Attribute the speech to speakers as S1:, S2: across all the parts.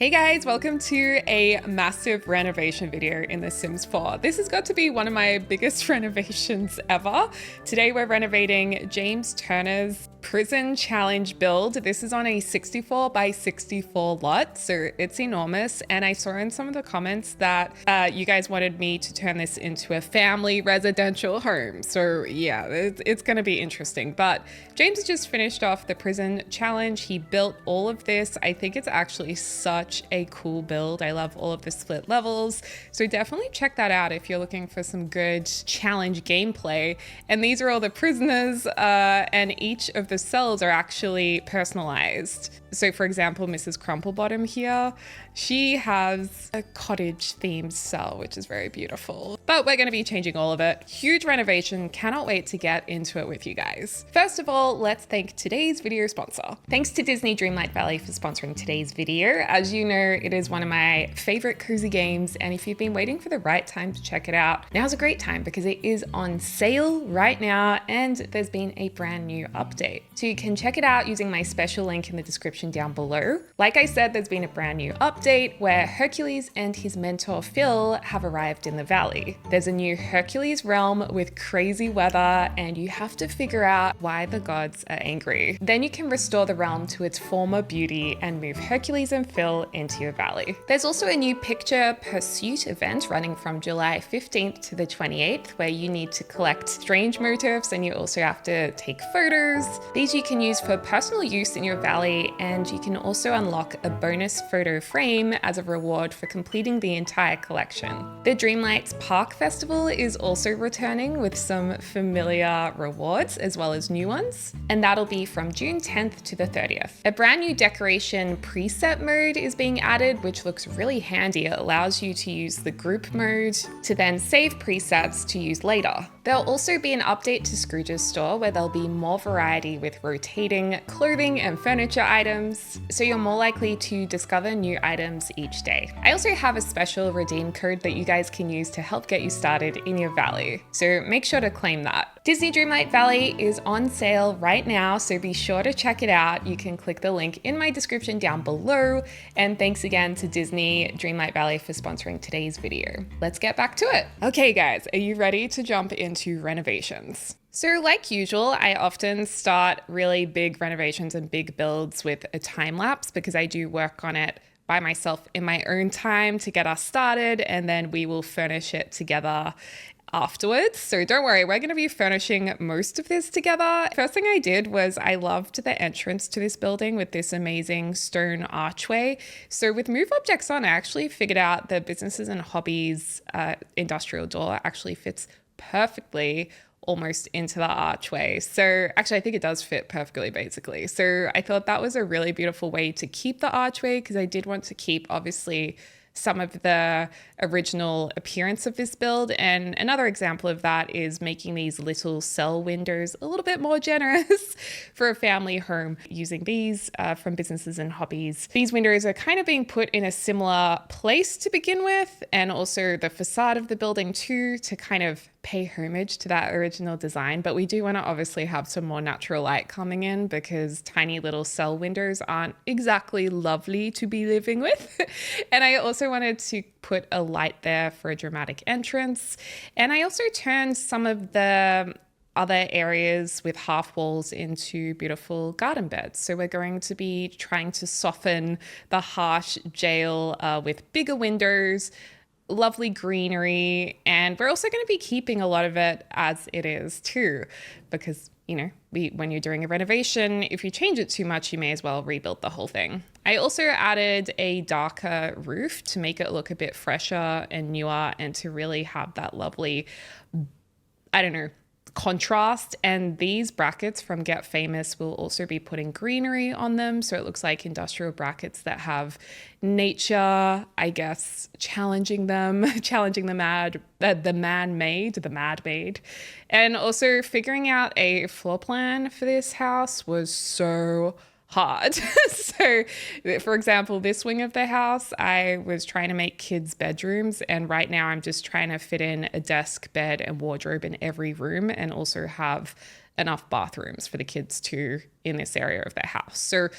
S1: Hey guys, welcome to a massive renovation video in The Sims 4. This has got to be one of my biggest renovations ever. Today we're renovating James Turner's prison challenge build. This is on a 64 by 64 lot, so it's enormous. And I saw in some of the comments that you guys wanted me to turn this into a family residential home. So yeah, it's gonna be interesting. But James just finished off the prison challenge. He built all of this. I think it's actually such a cool build. I love all of the split levels. So definitely check that out if you're looking for some good challenge gameplay. And these are all the prisoners, and each of the cells are actually personalized. So for example, Mrs. Crumplebottom here, she has a cottage themed cell, which is very beautiful. But we're going to be changing all of it. Huge renovation. Cannot wait to get into it with you guys. First of all, let's thank today's video sponsor. Thanks to Disney Dreamlight Valley for sponsoring today's video. As you know, it is one of my favorite cozy games, and if you've been waiting for the right time to check it out, now's a great time because it is on sale right now and there's been a brand new update. So you can check it out using my special link in the description down below. Like I said, there's been a brand new update where Hercules and his mentor Phil have arrived in the valley. There's a new Hercules realm with crazy weather, and you have to figure out why the gods are angry. Then you can restore the realm to its former beauty and move Hercules and Phil into your valley. There's also a new picture pursuit event running from July 15th to the 28th, where you need to collect strange motifs and you also have to take photos. These you can use for personal use in your valley, and you can also unlock a bonus photo frame as a reward for completing the entire collection. The Dreamlights Park Festival is also returning with some familiar rewards as well as new ones, and that'll be from June 10th to the 30th. A brand new decoration preset mode is being added, which looks really handy. It allows you to use the group mode to then save presets to use later. There'll also be an update to Scrooge's store where there'll be more variety with rotating clothing and furniture items, so you're more likely to discover new items each day. I also have a special redeem code that you guys can use to help get you started in your valley, so make sure to claim that. Disney Dreamlight Valley is on sale right now, so be sure to check it out. You can click the link in my description down below, and thanks again to Disney Dreamlight Valley for sponsoring today's video. Let's get back to it. Okay guys, are you ready to jump into renovations? So like usual, I often start really big renovations and big builds with a time lapse because I do work on it by myself in my own time to get us started, and then we will furnish it together afterwards. So don't worry, we're going to be furnishing most of this together. First thing I did was I loved the entrance to this building with this amazing stone archway. So with Move Objects On, I actually figured out the businesses and hobbies industrial door actually fits perfectly almost into the archway. So actually, I think it does fit perfectly, basically. So I thought that was a really beautiful way to keep the archway, because I did want to keep, obviously, some of the original appearance of this build. And another example of that is making these little cell windows a little bit more generous for a family home using these from Businesses and Hobbies. These windows are kind of being put in a similar place to begin with, and also the facade of the building too, to kind of pay homage to that original design. But we do want to obviously have some more natural light coming in, because tiny little cell windows aren't exactly lovely to be living with. And I also wanted to put a light there for a dramatic entrance. And I also turned some of the other areas with half walls into beautiful garden beds. So we're going to be trying to soften the harsh jail with bigger windows, lovely greenery, and we're also going to be keeping a lot of it as it is too, because you know, when you're doing a renovation, if you change it too much, you may as well rebuild the whole thing. I also added a darker roof to make it look a bit fresher and newer, and to really have that lovely, I don't know, contrast. And these brackets from Get Famous will also be putting greenery on them, so it looks like industrial brackets that have nature, I guess, challenging the man-made. And also figuring out a floor plan for this house was so hard. So for example, this wing of the house, I was trying to make kids' bedrooms, and right now I'm just trying to fit in a desk, bed, and wardrobe in every room, and also have enough bathrooms for the kids too in this area of the house. So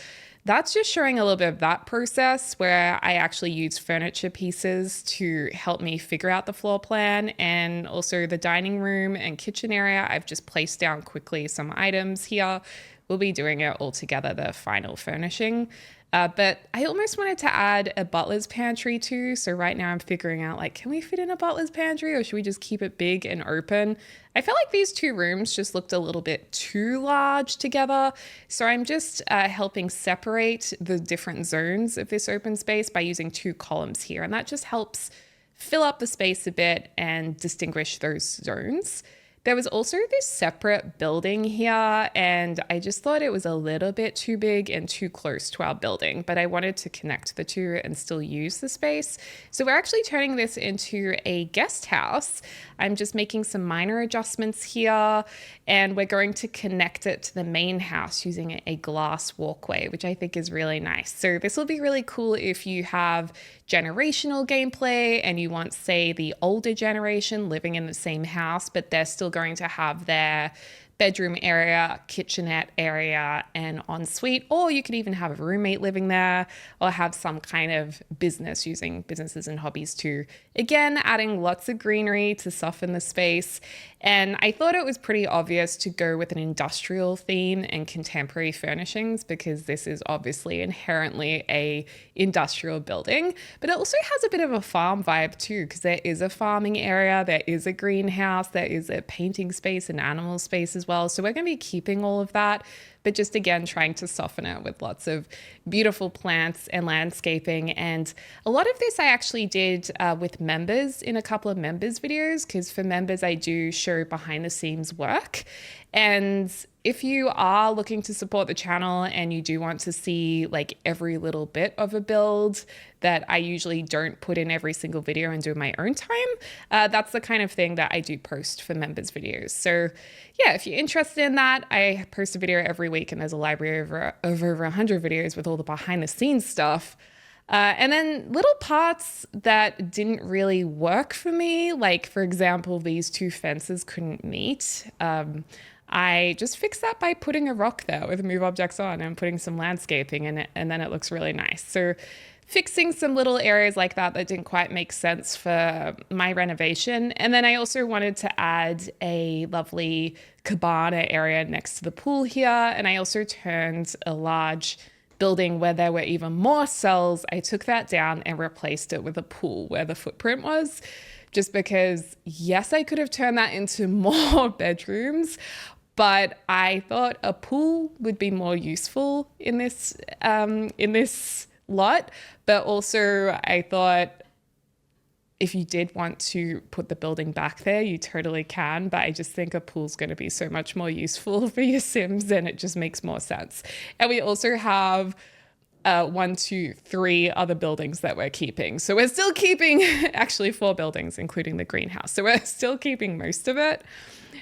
S1: That's just showing a little bit of that process where I actually use furniture pieces to help me figure out the floor plan, and also the dining room and kitchen area. I've just placed down quickly some items here. We'll be doing it all together, the final furnishing. But I almost wanted to add a butler's pantry too. So right now I'm figuring out like, can we fit in a butler's pantry or should we just keep it big and open? I felt like these two rooms just looked a little bit too large together. So I'm just helping separate the different zones of this open space by using two columns here. And that just helps fill up the space a bit and distinguish those zones. There was also this separate building here, and I just thought it was a little bit too big and too close to our building, but I wanted to connect the two and still use the space. So we're actually turning this into a guest house. I'm just making some minor adjustments here, and we're going to connect it to the main house using a glass walkway, which I think is really nice. So this will be really cool if you have generational gameplay and you want, say, the older generation living in the same house, but they're still going to have their bedroom area, kitchenette area, and ensuite, or you could even have a roommate living there or have some kind of business using businesses and hobbies too. Again, adding lots of greenery to soften the space. And I thought it was pretty obvious to go with an industrial theme and contemporary furnishings because this is obviously inherently a industrial building, but it also has a bit of a farm vibe too, because there is a farming area, there is a greenhouse, there is a painting space and animal space as well. So we're going to be keeping all of that, but just again, trying to soften it with lots of beautiful plants and landscaping. And a lot of this I actually did with members in a couple of members videos, because for members, I do show behind the scenes work. And if you are looking to support the channel and you do want to see like every little bit of a build that I usually don't put in every single video and do in my own time, that's the kind of thing that I do post for members videos. So yeah, if you're interested in that, I post a video every week and there's a library of over 100 videos with all the behind the scenes stuff. And then little parts that didn't really work for me, like for example, these two fences couldn't meet. I just fixed that by putting a rock there with move objects on and putting some landscaping in it, and then it looks really nice. So fixing some little areas like that didn't quite make sense for my renovation. And then I also wanted to add a lovely cabana area next to the pool here. And I also turned a large building where there were even more cells. I took that down and replaced it with a pool where the footprint was. Just because, yes, I could have turned that into more bedrooms, but I thought a pool would be more useful in this lot. But also I thought if you did want to put the building back there, you totally can. But I just think a pool's going to be so much more useful for your Sims, and it just makes more sense. And we also have 1, 2, 3 other buildings that we're keeping. So we're still keeping actually 4 buildings, including the greenhouse. So we're still keeping most of it.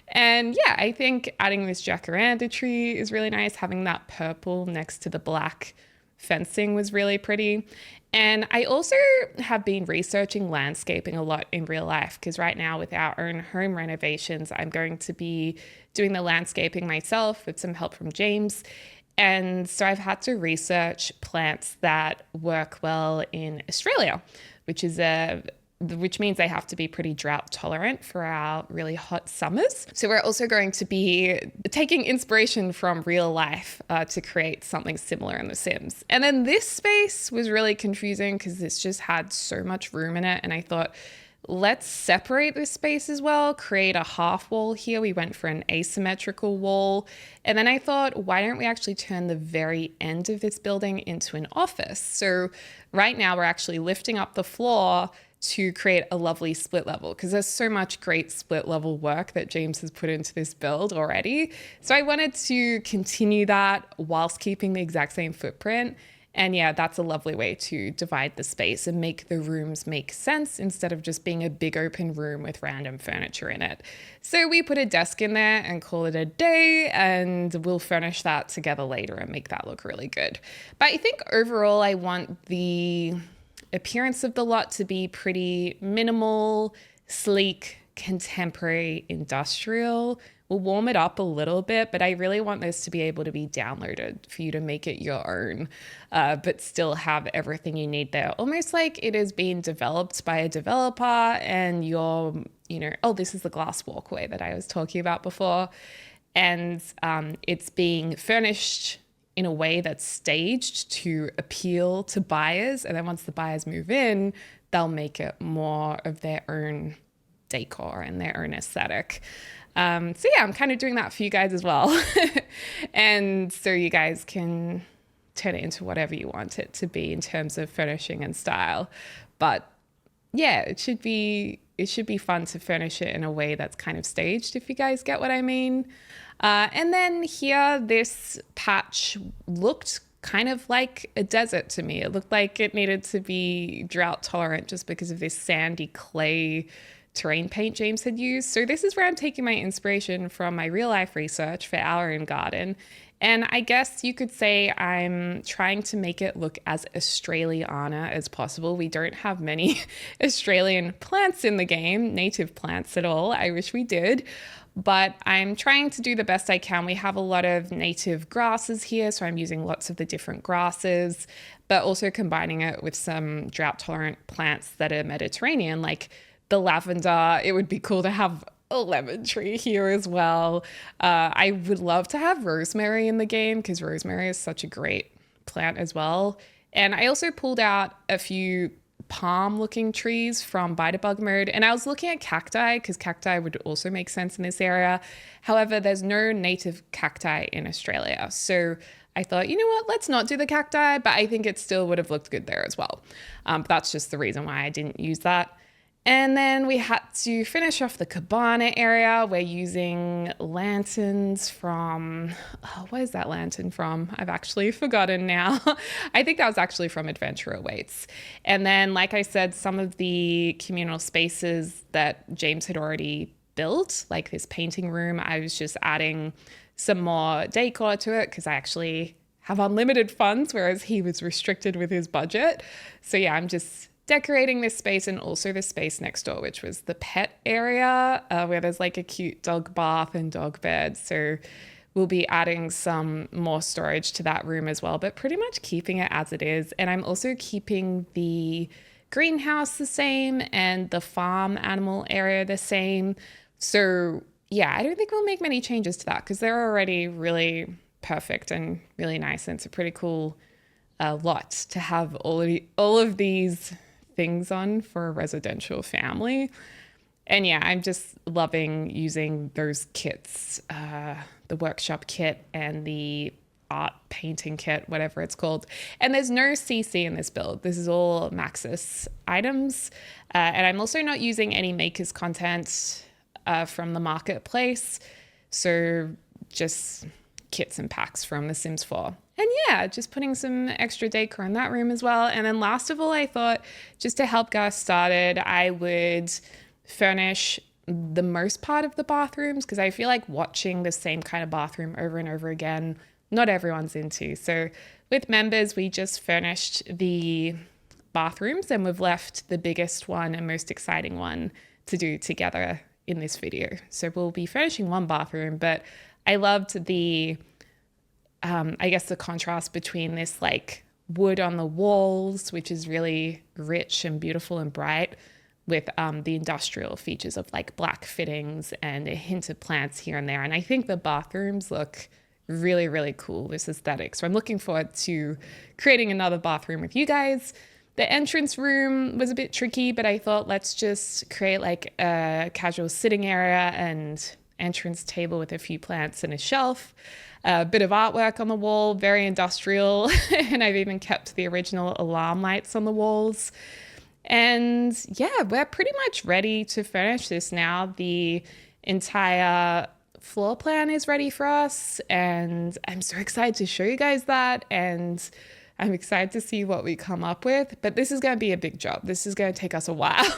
S1: And yeah, I think adding this jacaranda tree is really nice. Having that purple next to the black fencing was really pretty. And I also have been researching landscaping a lot in real life, because right now with our own home renovations, I'm going to be doing the landscaping myself with some help from James. And so I've had to research plants that work well in Australia, which means they have to be pretty drought tolerant for our really hot summers. So we're also going to be taking inspiration from real life to create something similar in The Sims. And then this space was really confusing because this just had so much room in it. And I thought, let's separate this space as well, create a half wall here. We went for an asymmetrical wall. And then I thought, why don't we actually turn the very end of this building into an office? So right now we're actually lifting up the floor to create a lovely split level, because there's so much great split level work that James has put into this build already. So I wanted to continue that whilst keeping the exact same footprint. And yeah, that's a lovely way to divide the space and make the rooms make sense instead of just being a big open room with random furniture in it. So we put a desk in there and call it a day, and we'll furnish that together later and make that look really good. But I think overall I want the appearance of the lot to be pretty minimal, sleek, contemporary, industrial, We'll warm it up a little bit, but I really want this to be able to be downloaded for you to make it your own, but still have everything you need there. Almost like it is being developed by a developer and you're, oh, this is the glass walkway that I was talking about before. And it's being furnished in a way that's staged to appeal to buyers. And then once the buyers move in, they'll make it more of their own decor and their own aesthetic. So yeah, I'm kind of doing that for you guys as well. And so you guys can turn it into whatever you want it to be in terms of furnishing and style. But yeah, it should be fun to furnish it in a way that's kind of staged, if you guys get what I mean. And then here, this patch looked kind of like a desert to me. It looked like it needed to be drought tolerant just because of this sandy clay terrain paint James had used. So this is where I'm taking my inspiration from my real life research for our own garden. And I guess you could say I'm trying to make it look as Australiana as possible. We don't have many Australian plants in the game, native plants at all. I wish we did. But I'm trying to do the best I can. We have a lot of native grasses here, so I'm using lots of the different grasses, but also combining it with some drought-tolerant plants that are Mediterranean, like the lavender. It would be cool to have a lemon tree here as well. I would love to have rosemary in the game because rosemary is such a great plant as well. And I also pulled out a few palm looking trees from Bite-a-Bug mode, and I was looking at cacti because cacti would also make sense in this area. However, there's no native cacti in Australia, so I thought, you know what, let's not do the cacti, but I think it still would have looked good there as well. That's just the reason why I didn't use that. And then we had to finish off the cabana area. We're using lanterns from, what is that lantern from? I've actually forgotten now. I think that was actually from Adventure Awaits. And then, like I said, some of the communal spaces that James had already built, like this painting room, I was just adding some more decor to it because I actually have unlimited funds, whereas he was restricted with his budget. So yeah, I'm just decorating this space and also the space next door, which was the pet area where there's like a cute dog bath and dog bed. So we'll be adding some more storage to that room as well, but pretty much keeping it as it is. And I'm also keeping the greenhouse the same and the farm animal area the same. So yeah, I don't think we'll make many changes to that because they're already really perfect and really nice. And it's a pretty cool lot to have all of these things on for a residential family. And yeah, I'm just loving using those kits, the workshop kit and the art painting kit, whatever it's called. And there's no CC in this build. This is all Maxis items. And I'm also not using any makers content from the marketplace. So just kits and packs from The Sims 4. And yeah, just putting some extra decor in that room as well. And then last of all, I thought just to help get us started, I would furnish the most part of the bathrooms because I feel like watching the same kind of bathroom over and over again, not everyone's into. So with members, we just furnished the bathrooms and we've left the biggest one and most exciting one to do together in this video. So we'll be furnishing one bathroom, but I loved the I guess the contrast between this like wood on the walls, which is really rich and beautiful and bright, with the industrial features of like black fittings and a hint of plants here and there. And I think the bathrooms look really, really cool, this aesthetic. So I'm looking forward to creating another bathroom with you guys. The entrance room was a bit tricky, but I thought let's just create like a casual sitting area and entrance table with a few plants and a shelf. A bit of artwork on the wall, very industrial, and I've even kept the original alarm lights on the walls. And yeah, we're pretty much ready to finish this now. The entire floor plan is ready for us, and I'm so excited to show you guys that, and I'm excited to see what we come up with. But this is going to be a big job. This is going to take us a while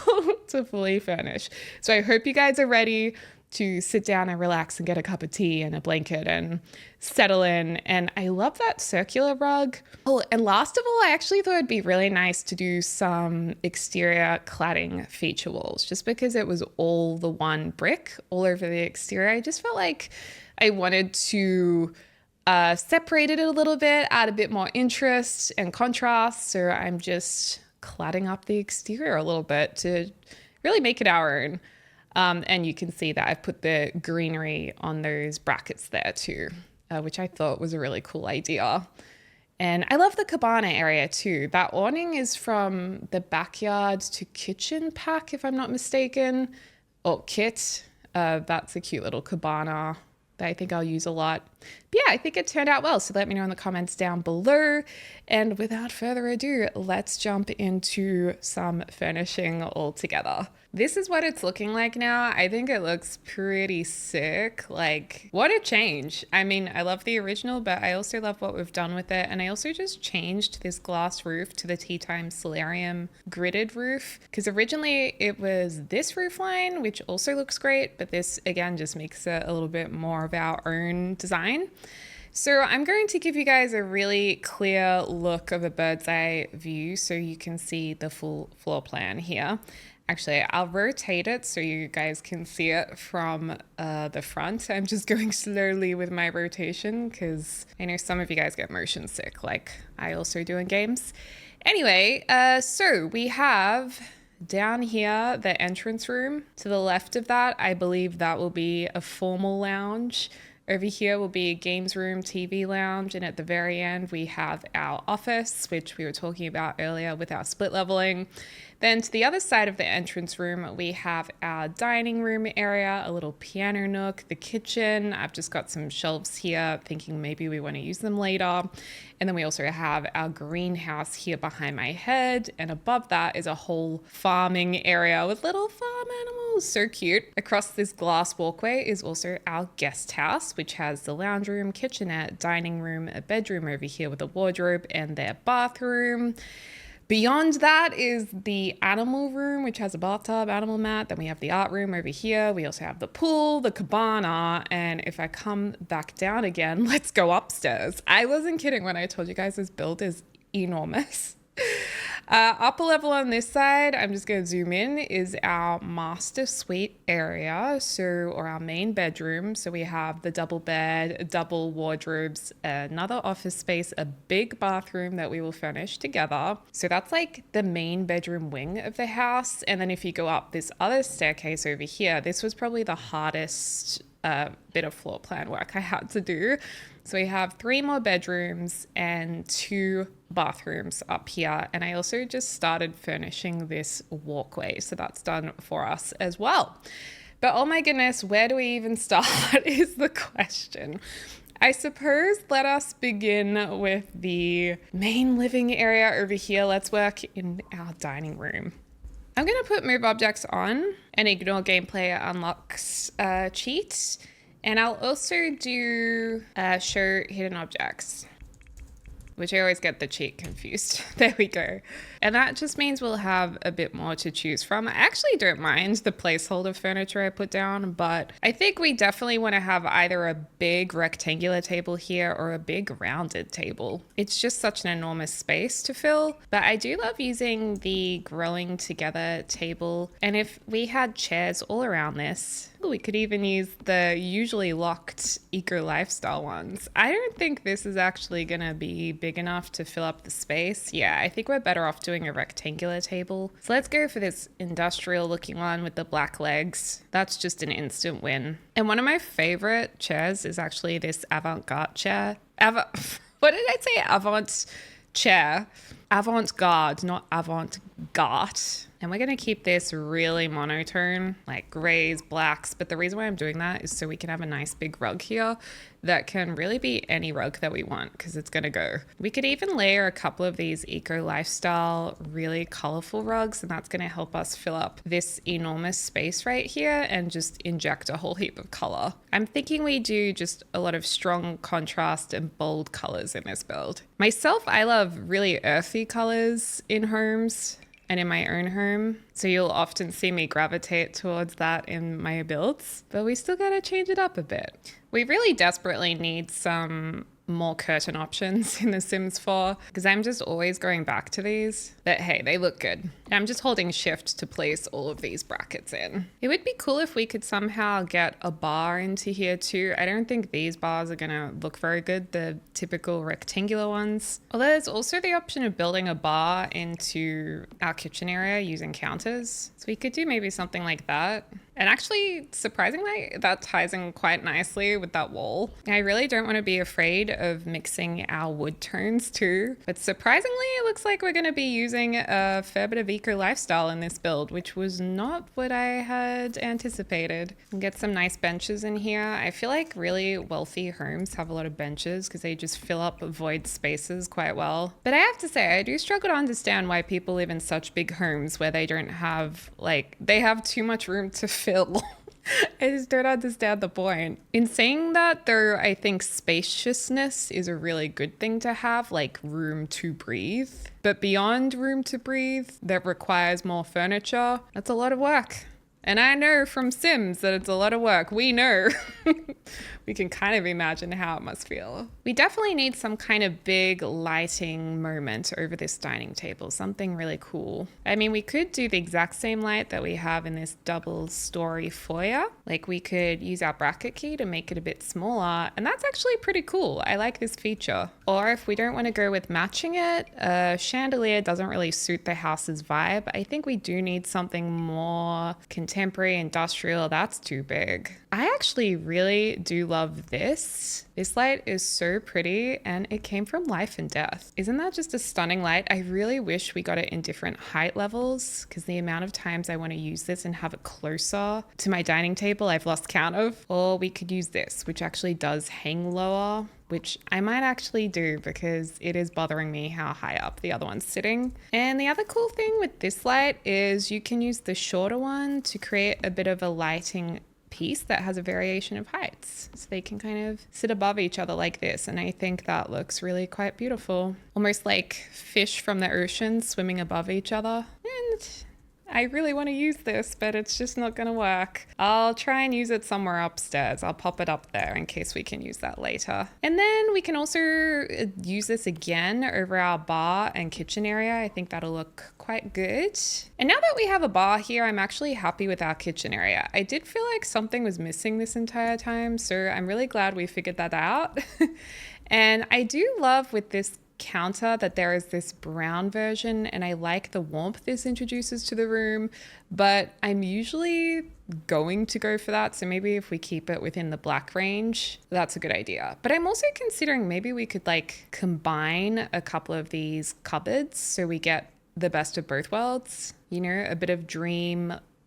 S1: to fully furnish. So I hope you guys are ready. to sit down and relax and get a cup of tea and a blanket and settle in. And I love that circular rug. Oh, and last of all, I actually thought it'd be really nice to do some exterior cladding feature walls, just because it was all the one brick all over the exterior. I just felt like I wanted to separate it a little bit, add a bit more interest and contrast. So I'm just cladding up the exterior a little bit to really make it our own. And you can see that I've put the greenery on those brackets there too, which I thought was a really cool idea. And I love the cabana area too. That awning is from the backyard to kitchen pack, if I'm not mistaken, or kit. That's a cute little cabana that I think I'll use a lot. But yeah, I think it turned out well. So let me know in the comments down below. And without further ado, let's jump into some furnishing all together. This is what it's looking like now. I think it looks pretty sick. Like, what a change. I mean, I love the original, but I also love what we've done with it. And I also just changed this glass roof to the Tea Time Solarium gridded roof, because originally it was this roof line, which also looks great, but this again just makes it a little bit more of our own design. So I'm going to give you guys a really clear look of a bird's eye view so you can see the full floor plan here. Actually, I'll rotate it so you guys can see it from the front. I'm just going slowly with my rotation because I know some of you guys get motion sick, like I also do in games. Anyway, so we have down here the entrance room. To the left of that, I believe that will be a formal lounge. Over here will be a games room, TV lounge, and at the very end we have our office, which we were talking about earlier with our split leveling. Then to the other side of the entrance room, we have our dining room area, a little piano nook, the kitchen. I've just got some shelves here, thinking maybe we want to use them later. And then we also have our greenhouse here behind my head. And above that is a whole farming area with little farm animals. So cute. Across this glass walkway is also our guest house, which has the lounge room, kitchenette, dining room, a bedroom over here with a wardrobe and their bathroom. Beyond that is the animal room, which has a bathtub, animal mat. Then we have the art room over here. We also have the pool, the cabana. And if I come back down again, let's go upstairs. I wasn't kidding when I told you guys this build is enormous. Upper level on this side, I'm just going to zoom in, is our master suite area, or our main bedroom. So we have the double bed, double wardrobes, another office space, a big bathroom that we will furnish together. So that's like the main bedroom wing of the house. And then if you go up this other staircase over here, this was probably the hardest bit of floor plan work I had to do. So we have 3 more bedrooms and 2 bathrooms up here. And I also just started furnishing this walkway. So that's done for us as well. But oh my goodness, where do we even start is the question. I suppose let us begin with the main living area over here. Let's work in our dining room. I'm going to put move objects on and ignore gameplay unlocks cheat. And I'll also do show hidden objects, which I always get the cheat confused. There we go. And that just means we'll have a bit more to choose from. I actually don't mind the placeholder furniture I put down, but I think we definitely want to have either a big rectangular table here or a big rounded table. It's just such an enormous space to fill, but I do love using the growing together table. And if we had chairs all around this, we could even use the usually locked eco lifestyle ones. I don't think this is actually gonna be big enough to fill up the space. Yeah, I think we're better off doing a rectangular table. So let's go for this industrial looking one with the black legs. That's just an instant win. And one of my favorite chairs is actually this avant-garde chair. What did I say? Avant chair. Avant-garde, not avant-garde. And we're going to keep this really monotone, like grays, blacks. But the reason why I'm doing that is so we can have a nice big rug here that can really be any rug that we want because it's going to go. We could even layer a couple of these eco lifestyle, really colorful rugs, and that's going to help us fill up this enormous space right here and just inject a whole heap of color. I'm thinking we do just a lot of strong contrast and bold colors in this build. Myself, I love really earthy colors in homes. and in my own home. So you'll often see me gravitate towards that in my builds, but we still gotta change it up a bit. We really desperately need some more curtain options in The Sims 4 because I'm just always going back to these. But hey, they look good. I'm just holding shift to place all of these brackets in. It would be cool if we could somehow get a bar into here too. I don't think these bars are gonna look very good, the typical rectangular ones. Although there's also the option of building a bar into our kitchen area using counters. So we could do maybe something like that. And actually, surprisingly, that ties in quite nicely with that wall. I really don't want to be afraid of mixing our wood tones too. But surprisingly, it looks like we're going to be using a fair bit of eco lifestyle in this build, which was not what I had anticipated. And get some nice benches in here. I feel like really wealthy homes have a lot of benches because they just fill up void spaces quite well. But I have to say, I do struggle to understand why people live in such big homes where they don't have, like, they have too much room to fill. I just don't understand the point. In saying that, though, I think spaciousness is a really good thing to have, like room to breathe. But beyond room to breathe, that requires more furniture. That's a lot of work. And I know from Sims that it's a lot of work. We know. We can kind of imagine how it must feel. We definitely need some kind of big lighting moment over this dining table, something really cool. I mean, we could do the exact same light that we have in this double story foyer. Like we could use our bracket key to make it a bit smaller, and that's actually pretty cool. I like this feature. Or if we don't want to go with matching it, a chandelier doesn't really suit the house's vibe. I think we do need something more contemporary, industrial. That's too big. I actually really do love this. This light is so pretty and it came from Life and Death. Isn't that just a stunning light? I really wish we got it in different height levels because the amount of times I want to use this and have it closer to my dining table, I've lost count of. Or we could use this, which actually does hang lower, which I might actually do because it is bothering me how high up the other one's sitting. And the other cool thing with this light is you can use the shorter one to create a bit of a lighting piece that has a variation of heights. So they can kind of sit above each other like this. And I think that looks really quite beautiful. Almost like fish from the ocean swimming above each other. And I really want to use this, but it's just not going to work. I'll try and use it somewhere upstairs. I'll pop it up there in case we can use that later. And then we can also use this again over our bar and kitchen area. I think that'll look quite good. And now that we have a bar here, I'm actually happy with our kitchen area. I did feel like something was missing this entire time, so I'm really glad we figured that out. And I do love with this counter that there is this brown version, and I like the warmth this introduces to the room, but I'm usually going to go for that. So maybe if we keep it within the black range, that's a good idea. But I'm also considering maybe we could like combine a couple of these cupboards so we get the best of both worlds, you know, a bit of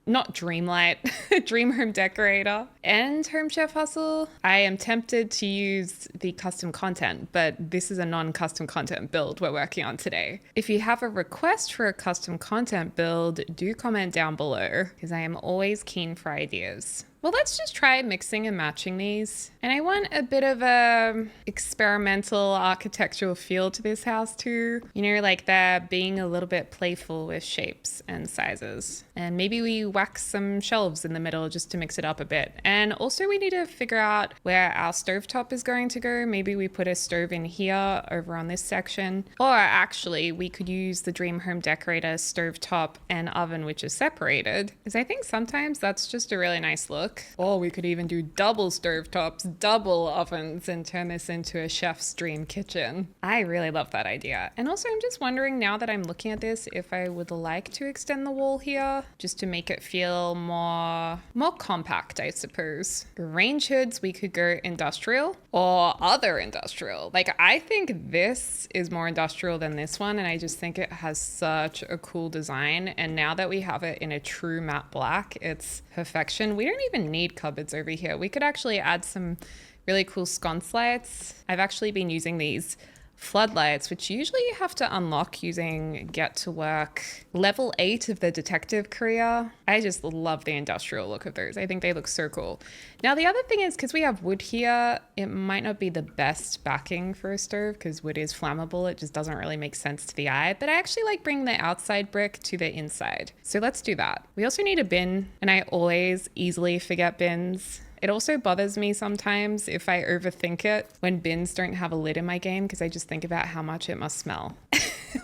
S1: not Dreamlight, Dream Home Decorator and Home Chef Hustle. I am tempted to use the custom content, but this is a non-custom content build we're working on today. If you have a request for a custom content build, do comment down below because I am always keen for ideas. Well, let's just try mixing and matching these. And I want a bit of a experimental architectural feel to this house too. You know, like they're being a little bit playful with shapes and sizes. And maybe we whack some shelves in the middle just to mix it up a bit. And also we need to figure out where our stovetop is going to go. Maybe we put a stove in here over on this section. Or actually we could use the Dream Home Decorator stovetop and oven, which is separated. Because I think sometimes that's just a really nice look. Or we could even do double stovetops, double ovens, and turn this into a chef's dream kitchen. I really love that idea. And also I'm just wondering now that I'm looking at this, if I would like to extend the wall here, just to make it feel more compact, I suppose. Range hoods, we could go industrial or other industrial. Like I think this is more industrial than this one, and I just think it has such a cool design. And now that we have it in a true matte black, it's perfection. We don't even need cupboards over here. We could actually add some really cool sconce lights. I've actually been using these floodlights, which usually you have to unlock using Get to Work level 8 of the detective career. I just love the industrial look of those. I think they look so cool. Now, the other thing is, because we have wood here, it might not be the best backing for a stove because wood is flammable. It just doesn't really make sense to the eye. But I actually like bringing the outside brick to the inside. So let's do that. We also need a bin, and I always easily forget bins. It also bothers me sometimes if I overthink it when bins don't have a lid in my game because I just think about how much it must smell,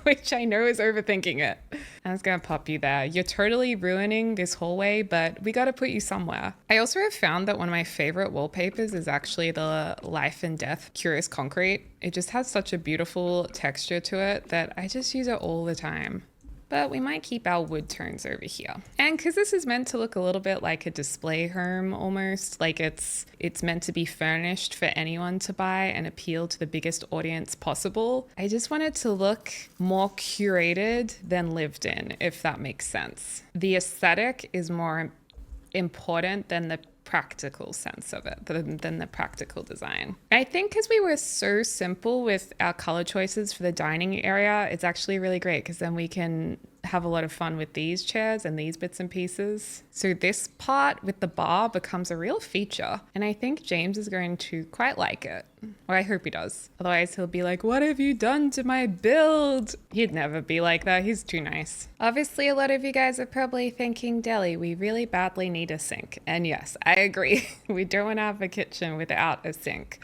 S1: which I know is overthinking it. I'm just gonna pop you there. You're totally ruining this hallway, but we gotta put you somewhere. I also have found that one of my favorite wallpapers is actually the Life and Death Curious Concrete. It just has such a beautiful texture to it that I just use it all the time. But we might keep our wood tones over here. And because this is meant to look a little bit like a display home almost, like it's meant to be furnished for anyone to buy and appeal to the biggest audience possible, I just want it to look more curated than lived in, if that makes sense. The aesthetic is more important than the practical sense of it, than the practical design. I think because we were so simple with our color choices for the dining area, it's actually really great because then we can have a lot of fun with these chairs and these bits and pieces. So this part with the bar becomes a real feature, and I think James is going to quite like it. Or I hope he does. Otherwise he'll be like, what have you done to my build? He'd never be like that. He's too nice. Obviously, a lot of you guys are probably thinking, Deli, we really badly need a sink. And yes, I agree. We don't want to have a kitchen without a sink.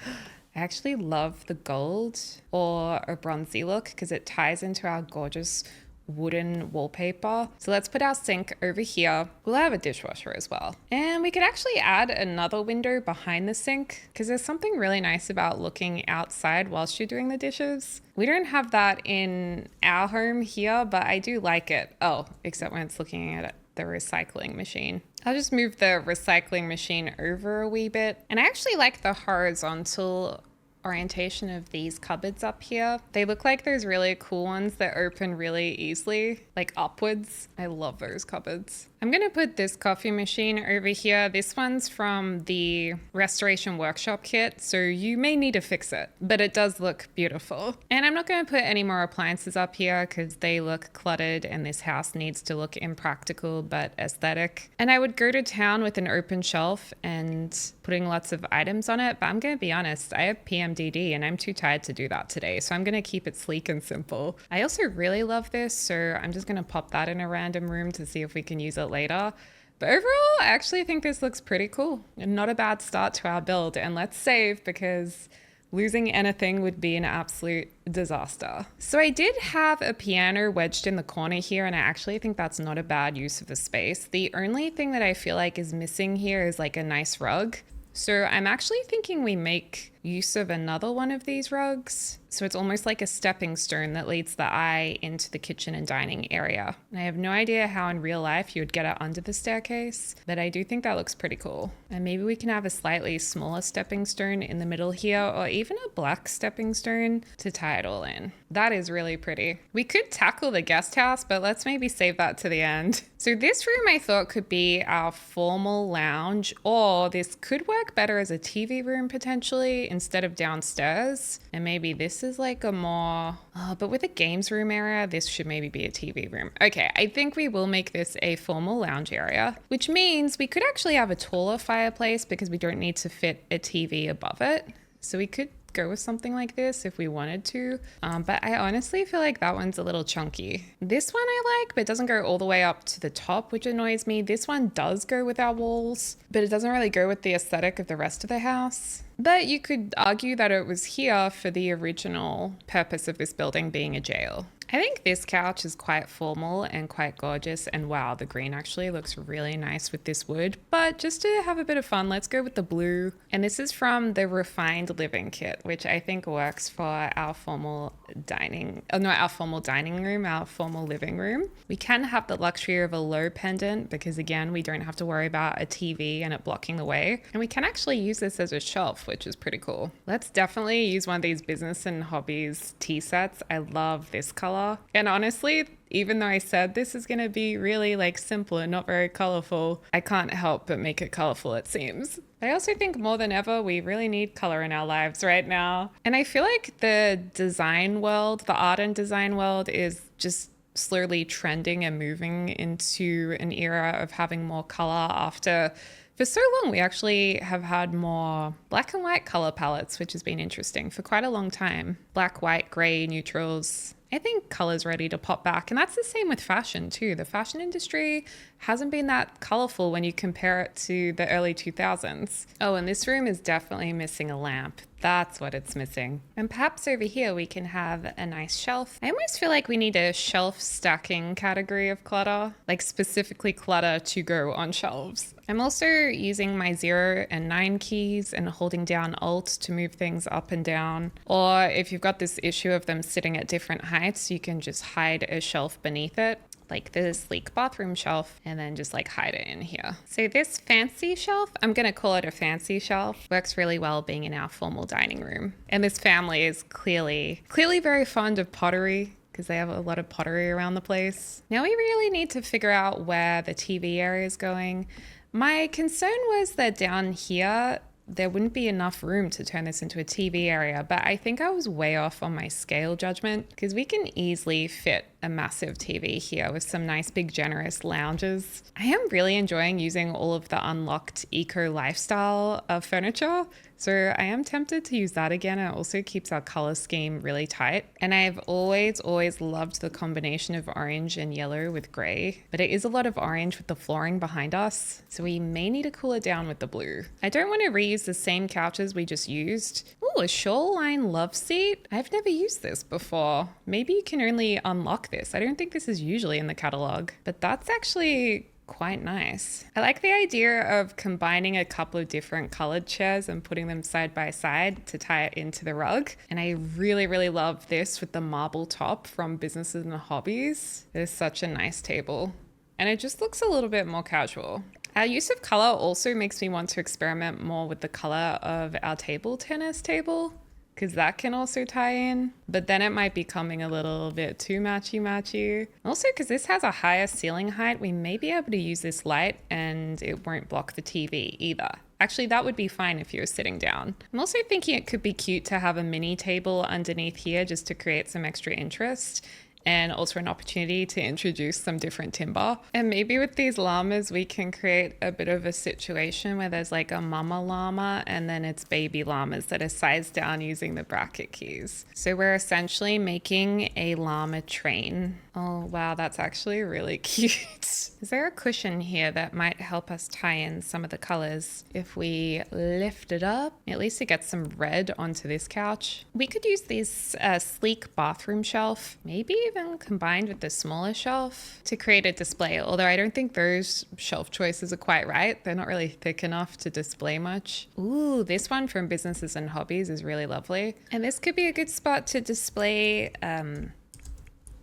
S1: I actually love the gold or a bronzy look because it ties into our gorgeous wooden wallpaper. So let's put our sink over here. We'll have a dishwasher as well. And we could actually add another window behind the sink because there's something really nice about looking outside whilst you're doing the dishes. We don't have that in our home here, but I do like it. Oh, except when it's looking at the recycling machine. I'll just move the recycling machine over a wee bit. And I actually like the horizontal orientation of these cupboards up here. They look like those really cool ones that open really easily, like upwards. I love those cupboards. I'm gonna put this coffee machine over here. This one's from the Restoration Workshop kit, so you may need to fix it, but it does look beautiful. And I'm not gonna put any more appliances up here because they look cluttered and this house needs to look impractical but aesthetic. And I would go to town with an open shelf and putting lots of items on it, but I'm gonna be honest, I have PMDD and I'm too tired to do that today, so I'm gonna keep it sleek and simple. I also really love this, so I'm just gonna pop that in a random room to see if we can use it later. But overall, I actually think this looks pretty cool and not a bad start to our build. And let's save because losing anything would be an absolute disaster. So I did have a piano wedged in the corner here, and I actually think that's not a bad use of the space. The only thing that I feel like is missing here is like a nice rug. So I'm actually thinking we make use of another one of these rugs. So it's almost like a stepping stone that leads the eye into the kitchen and dining area. And I have no idea how in real life you would get it under the staircase, but I do think that looks pretty cool. And maybe we can have a slightly smaller stepping stone in the middle here, or even a black stepping stone to tie it all in. That is really pretty. We could tackle the guest house, but let's maybe save that to the end. So this room I thought could be our formal lounge, or this could work better as a TV room potentially instead of downstairs. And maybe this is like a more, but with a games room area, this should maybe be a TV room. Okay, I think we will make this a formal lounge area, which means we could actually have a taller fireplace because we don't need to fit a TV above it. So we could go with something like this if we wanted to, but I honestly feel like that one's a little chunky. This one I like, but it doesn't go all the way up to the top, which annoys me. This one does go with our walls, but it doesn't really go with the aesthetic of the rest of the house. But you could argue that it was here for the original purpose of this building being a jail. I think this couch is quite formal and quite gorgeous, and wow, the green actually looks really nice with this wood. But just to have a bit of fun, let's go with the blue. And this is from the Refined Living Kit, which I think works for our formal dining, our formal dining room, our formal living room. We can have the luxury of a low pendant because again, we don't have to worry about a TV and it blocking the way. And we can actually use this as a shelf, which is pretty cool. Let's definitely use one of these business and hobbies tea sets. I love this color. color. And honestly, even though I said this is going to be really like simple and not very colorful, I can't help but make it colorful, it seems. I also think more than ever, we really need color in our lives right now. And I feel like the design world, the art and design world is just slowly trending and moving into an era of having more color after for so long we actually have had more black and white color palettes, which has been interesting for quite a long time. Black, white, gray, neutrals. I think color's ready to pop back. And that's the same with fashion too. The fashion industry hasn't been that colorful when you compare it to the early 2000s. Oh, and this room is definitely missing a lamp. That's what it's missing. And perhaps over here we can have a nice shelf. I almost feel like we need a shelf stacking category of clutter, like specifically clutter to go on shelves. I'm also using my 0 and 9 keys and holding down Alt to move things up and down. Or if you've got this issue of them sitting at different heights, you can just hide a shelf beneath it, like the sleek bathroom shelf, and then just like hide it in here. So this fancy shelf, I'm gonna call it a fancy shelf, works really well being in our formal dining room. And this family is clearly very fond of pottery, because they have a lot of pottery around the place. Now we really need to figure out where the TV area is going. My concern was that down here, there wouldn't be enough room to turn this into a TV area, but I think I was way off on my scale judgment because we can easily fit a massive TV here with some nice big generous lounges. I am really enjoying using all of the unlocked eco lifestyle furniture. So I am tempted to use that again. It also keeps our color scheme really tight. And I've always loved the combination of orange and yellow with gray, but it is a lot of orange with the flooring behind us. So we may need to cool it down with the blue. I don't want to reuse the same couches we just used. Oh, a shoreline love seat. I've never used this before. Maybe you can only unlock this. I don't think this is usually in the catalog, but that's actually quite nice. I like the idea of combining a couple of different colored chairs and putting them side by side to tie it into the rug. And I really love this with the marble top from Businesses and Hobbies. It is such a nice table. And it just looks a little bit more casual. Our use of color also makes me want to experiment more with the color of our table tennis table, because that can also tie in, but then it might be coming a little bit too matchy. Also, because this has a higher ceiling height, we may be able to use this light and it won't block the TV either. Actually, that would be fine if you were sitting down. I'm also thinking it could be cute to have a mini table underneath here just to create some extra interest, and also an opportunity to introduce some different timber. And maybe with these llamas, we can create a bit of a situation where there's like a mama llama and then it's baby llamas that are sized down using the bracket keys. So we're essentially making a llama train. Oh, wow, that's actually really cute. Is there a cushion here that might help us tie in some of the colors? If we lift it up, at least it gets some red onto this couch. We could use this sleek bathroom shelf, maybe even combined with the smaller shelf to create a display. Although I don't think those shelf choices are quite right. They're not really thick enough to display much. Ooh, this one from Businesses and Hobbies is really lovely. And this could be a good spot to display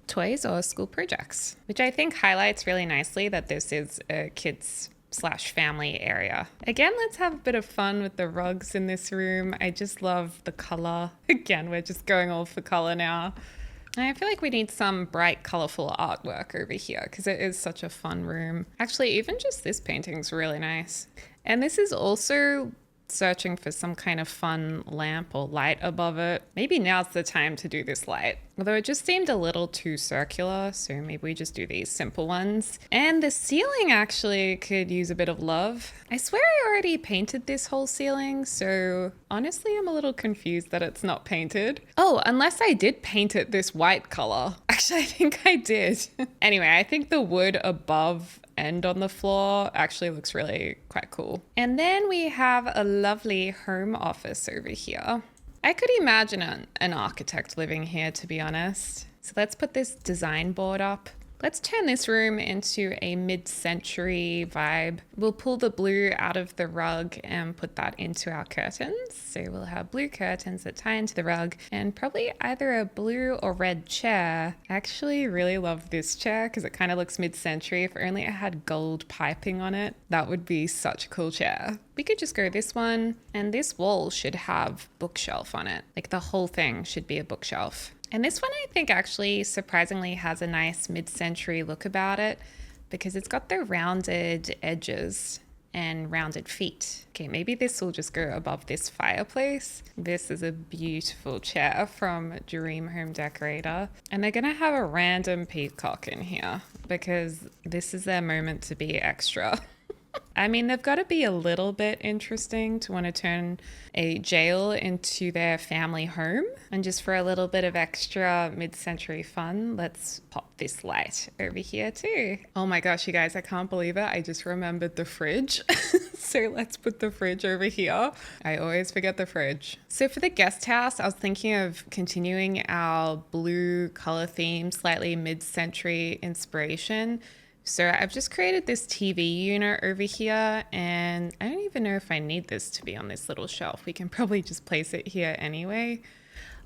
S1: toys or school projects, which I think highlights really nicely that this is a kids/family area. Again, let's have a bit of fun with the rugs in this room. I just love the color. Again, we're just going all for color now. I feel like we need some bright, colorful artwork over here because it is such a fun room. Actually, even just this painting's really nice. And this is also searching for some kind of fun lamp or light above it. Maybe now's the time to do this light. Although it just seemed a little too circular, so maybe we just do these simple ones. And the ceiling actually could use a bit of love. I swear I already painted this whole ceiling, so honestly I'm a little confused that it's not painted. Oh, unless I did paint it this white color. Actually, I think I did. Anyway, I think the wood above and on the floor actually looks really quite cool. And then we have a lovely home office over here. I could imagine an architect living here, to be honest. So let's put this design board up. Let's turn this room into a mid-century vibe. We'll pull the blue out of the rug and put that into our curtains. So we'll have blue curtains that tie into the rug and probably either a blue or red chair. I actually really love this chair because it kind of looks mid-century. If only it had gold piping on it, that would be such a cool chair. We could just go this one, and this wall should have bookshelf on it. Like the whole thing should be a bookshelf. And this one I think actually surprisingly has a nice mid-century look about it because it's got the rounded edges and rounded feet. Okay, maybe this will just go above this fireplace. This is a beautiful chair from Dream Home Decorator. And they're gonna have a random peacock in here because this is their moment to be extra. I mean, they've got to be a little bit interesting to want to turn a jail into their family home. And just for a little bit of extra mid-century fun, let's pop this light over here too. Oh my gosh, you guys, I can't believe it. I just remembered the fridge. So let's put the fridge over here. I always forget the fridge. So for the guest house, I was thinking of continuing our blue color theme, slightly mid-century inspiration. So I've just created this TV unit over here, and I don't even know if I need this to be on this little shelf. We can probably just place it here anyway.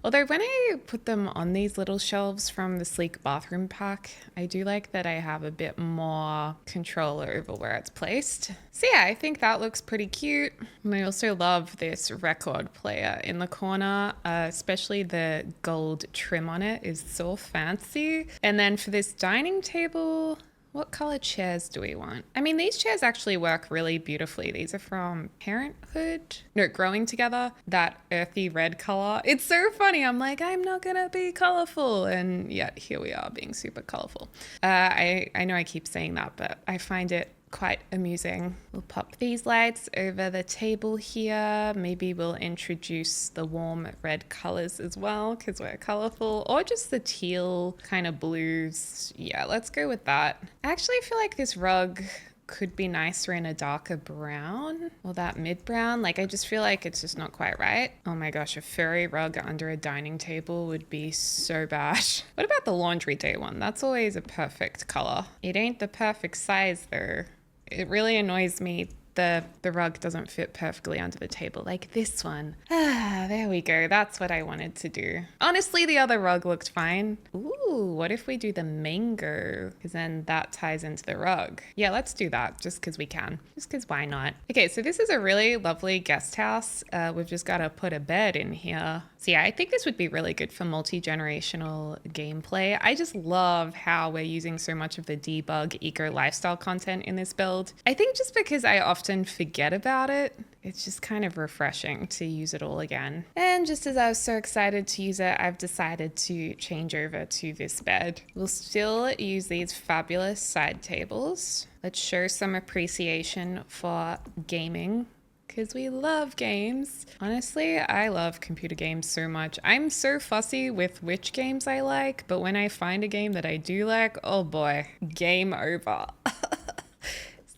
S1: Although when I put them on these little shelves from the Sleek bathroom pack, I do like that I have a bit more control over where it's placed. So yeah, I think that looks pretty cute. And I also love this record player in the corner, especially the gold trim on it is so fancy. And then for this dining table, what color chairs do we want? I mean, these chairs actually work really beautifully. These are from Parenthood. No, Growing Together. That earthy red color. It's so funny. I'm like, I'm not gonna be colorful. And yet here we are being super colorful. I know I keep saying that, but I find it quite amusing. We'll pop these lights over the table here. Maybe we'll introduce the warm red colors as well because we're colorful, or just the teal kind of blues. Yeah, let's go with that. I actually feel like this rug could be nicer in a darker brown or that mid brown. Like, I just feel like it's just not quite right. Oh my gosh, a furry rug under a dining table would be so bad. What about the laundry day one? That's always a perfect color. It ain't the perfect size though. It really annoys me the rug doesn't fit perfectly under the table like this one. Ah, there we go. That's what I wanted to do. Honestly, the other rug looked fine. Ooh, what if we do the mango? Because then that ties into the rug. Yeah, let's do that just because we can. Just because why not? Okay, so this is a really lovely guest house. We've just got to put a bed in here. So yeah, I think this would be really good for multi-generational gameplay. I just love how we're using so much of the debug eco lifestyle content in this build. I think just because I often forget about it, it's just kind of refreshing to use it all again. And just as I was so excited to use it, I've decided to change over to this bed. We'll still use these fabulous side tables. Let's show some appreciation for gaming, because we love games. Honestly, I love computer games so much. I'm so fussy with which games I like, but when I find a game that I do like, oh boy, game over.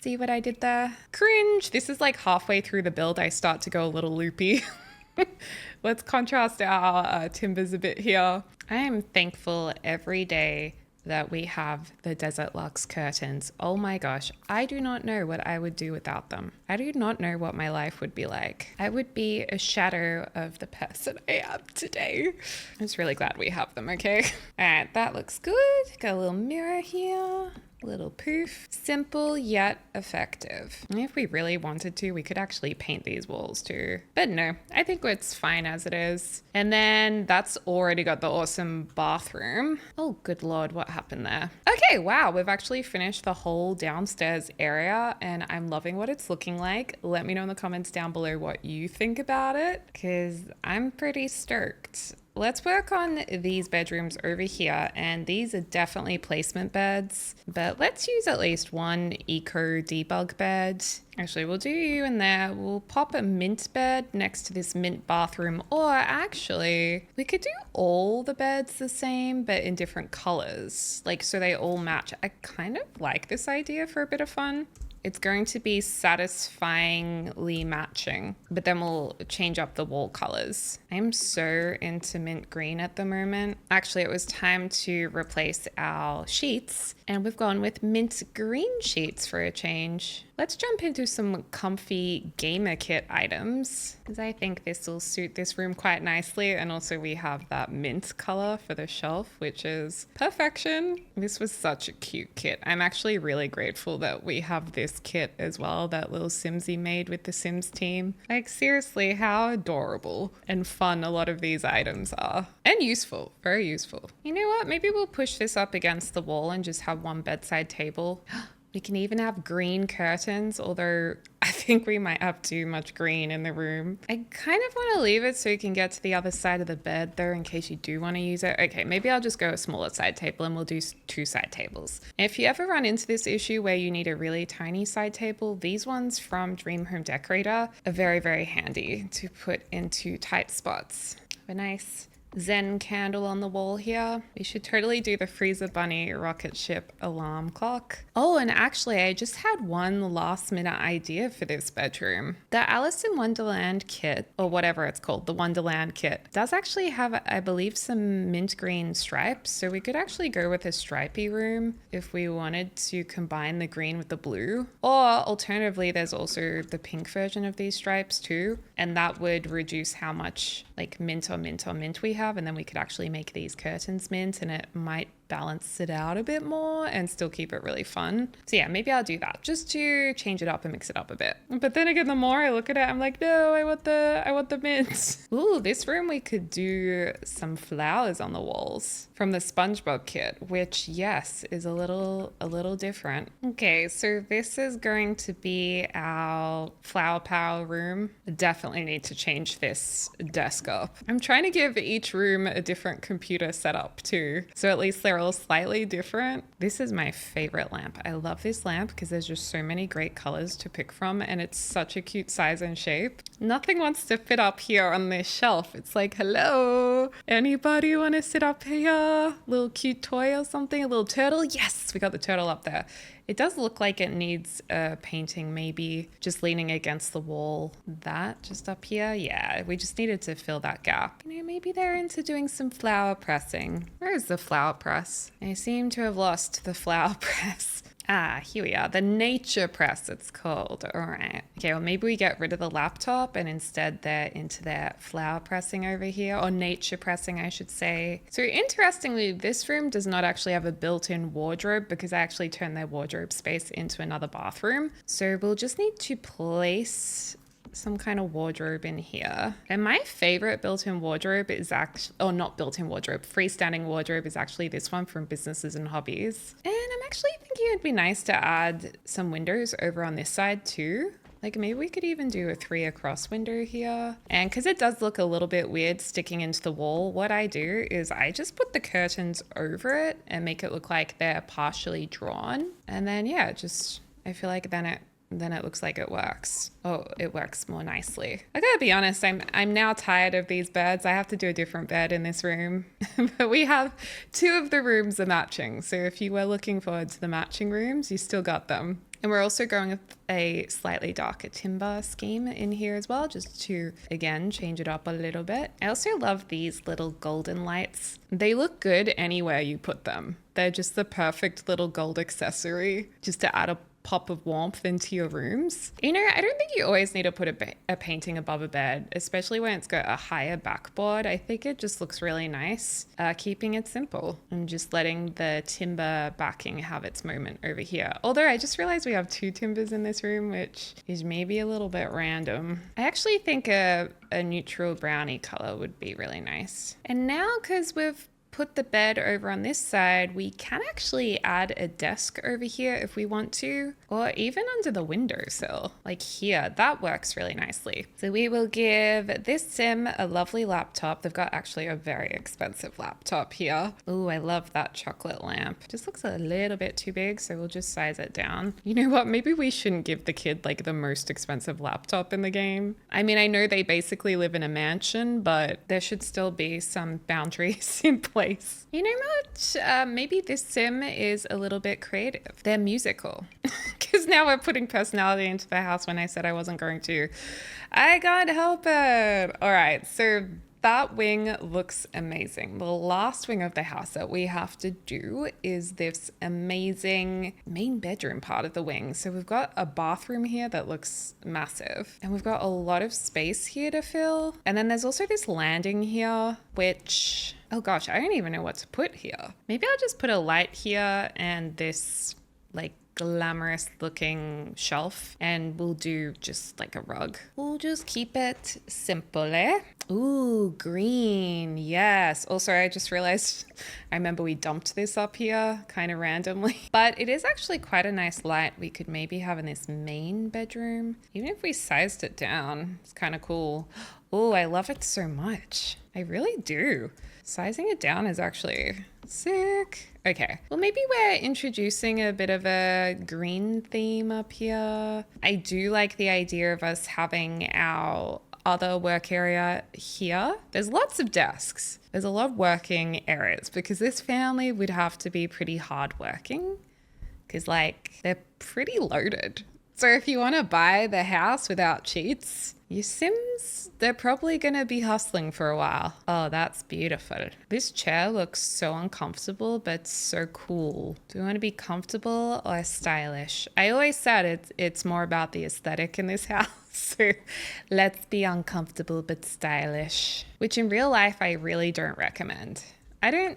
S1: See what I did there? Cringe. This is like halfway through the build, I start to go a little loopy. Let's contrast our timbers a bit here. I am thankful every day that we have the Desert Luxe curtains. Oh my gosh, I do not know what I would do without them. I do not know what my life would be like. I would be a shadow of the person I am today. I'm just really glad we have them, okay? All right, that looks good. Got a little mirror here. Little poof. Simple yet effective. And if we really wanted to, we could actually paint these walls too. But no, I think it's fine as it is. And then that's already got the awesome bathroom. Oh, good Lord, what happened there? Okay, wow, we've actually finished the whole downstairs area and I'm loving what it's looking like. Let me know in the comments down below what you think about it, because I'm pretty stoked. Let's work on these bedrooms over here, and these are definitely placement beds, but let's use at least one eco debug bed. Actually, we'll do you in there. We'll pop a mint bed next to this mint bathroom, or actually, we could do all the beds the same, but in different colors, like so they all match. I kind of like this idea for a bit of fun. It's going to be satisfyingly matching, but then we'll change up the wall colors. I'm so into mint green at the moment. Actually, it was time to replace our sheets, and we've gone with mint green sheets for a change. Let's jump into some comfy gamer kit items, because I think this will suit this room quite nicely. And also we have that mint color for the shelf, which is perfection. This was such a cute kit. I'm actually really grateful that we have this this kit as well that little Simsy made with the Sims team. Like seriously, how adorable and fun a lot of these items are. And useful, very useful. You know what? Maybe we'll push this up against the wall and just have one bedside table. We can even have green curtains, although I think we might have too much green in the room. I kind of want to leave it so you can get to the other side of the bed though, in case you do want to use it. Okay, maybe I'll just go a smaller side table and we'll do 2 side tables. If you ever run into this issue where you need a really tiny side table, these ones from Dream Home Decorator are very, very handy to put into tight spots. A nice Zen candle on the wall here. We should totally do the Freezer Bunny rocket ship alarm clock. Oh, and actually I just had one last minute idea for this bedroom. The Alice in Wonderland kit, or whatever it's called, the Wonderland kit, does actually have, I believe, some mint green stripes. So we could actually go with a stripy room if we wanted to combine the green with the blue. Or alternatively, there's also the pink version of these stripes too. And that would reduce how much like mint or mint or mint we have, and then we could actually make these curtains mint and it might balance it out a bit more and still keep it really fun. So yeah, maybe I'll do that just to change it up and mix it up a bit. But then again, the more I look at it, I'm like, no, I want the mint. Ooh, this room we could do some flowers on the walls from the SpongeBob kit, which yes, is a little different. Okay, so this is going to be our flower power room. Definitely need to change this desk up. I'm trying to give each room a different computer setup too, so at least they're all slightly different. This is my favorite lamp. I love this lamp because there's just so many great colors to pick from and it's such a cute size and shape. Nothing wants to fit up here on this shelf. It's like, hello, anybody want to sit up here? Little cute toy or something? A little turtle? Yes, we got the turtle up there. It does look like it needs a painting, maybe just leaning against the wall. That just up here. Yeah, we just needed to fill that gap. You know, maybe they're into doing some flower pressing. Where is the flower press? I seem to have lost the flower press. Ah, here we are. The nature press, it's called. All right. Okay, well, maybe we get rid of the laptop and instead they're into their flower pressing over here, or nature pressing, I should say. So interestingly, this room does not actually have a built-in wardrobe because I actually turned their wardrobe space into another bathroom. So we'll just need to place some kind of wardrobe in here. And my favorite built-in wardrobe is actually, or not built-in wardrobe, freestanding wardrobe is actually this one from Businesses and Hobbies. And I'm actually thinking it'd be nice to add some windows over on this side too. Like maybe we could even do a 3 across window here. And because it does look a little bit weird sticking into the wall, what I do is I just put the curtains over it and make it look like they're partially drawn. And then yeah, just, I feel like then it looks like it works. Oh, it works more nicely. I gotta be honest, I'm now tired of these beds. I have to do a different bed in this room. But we have 2 of the rooms are matching. So if you were looking forward to the matching rooms, you still got them. And we're also going with a slightly darker timber scheme in here as well, just to, again, change it up a little bit. I also love these little golden lights. They look good anywhere you put them. They're just the perfect little gold accessory just to add a pop of warmth into your rooms. You know, I don't think you always need to put a painting above a bed, especially when it's got a higher backboard. I think it just looks really nice, keeping it simple and just letting the timber backing have its moment over here. Although I just realized we have 2 timbers in this room, which is maybe a little bit random. I actually think a neutral brownie color would be really nice. And now, because we've put the bed over on this side, we can actually add a desk over here if we want to, or even under the windowsill, like here. That works really nicely. So we will give this sim a lovely laptop. They've got actually a very expensive laptop here. Ooh, I love that chocolate lamp. Just looks a little bit too big, so we'll just size it down. You know what? Maybe we shouldn't give the kid like the most expensive laptop in the game. I mean, I know they basically live in a mansion, but there should still be some boundaries in place. You know what? Maybe this sim is a little bit creative. They're musical. Because now we're putting personality into the house when I said I wasn't going to. I can't help it. All right, so that wing looks amazing. The last wing of the house that we have to do is this amazing main bedroom part of the wing. So we've got a bathroom here that looks massive, and we've got a lot of space here to fill. And then there's also this landing here, which, oh gosh, I don't even know what to put here. Maybe I'll just put a light here and this like glamorous looking shelf, and we'll do just like a rug. We'll just keep it simple, eh? Ooh, green. Yes. Also, I just realized, I remember we dumped this up here kind of randomly, but it is actually quite a nice light we could maybe have in this main bedroom. Even if we sized it down, it's kind of cool. Oh, I love it so much. I really do. Sizing it down is actually sick. Okay, well, maybe we're introducing a bit of a green theme up here. I do like the idea of us having our other work area here. There's lots of desks. There's a lot of working areas because this family would have to be pretty hardworking because, like, they're pretty loaded. So if you want to buy the house without cheats, your Sims, they're probably going to be hustling for a while. Oh, that's beautiful. This chair looks so uncomfortable, but so cool. Do we want to be comfortable or stylish? I always said it's more about the aesthetic in this house. So let's be uncomfortable but stylish, which in real life, I really don't recommend.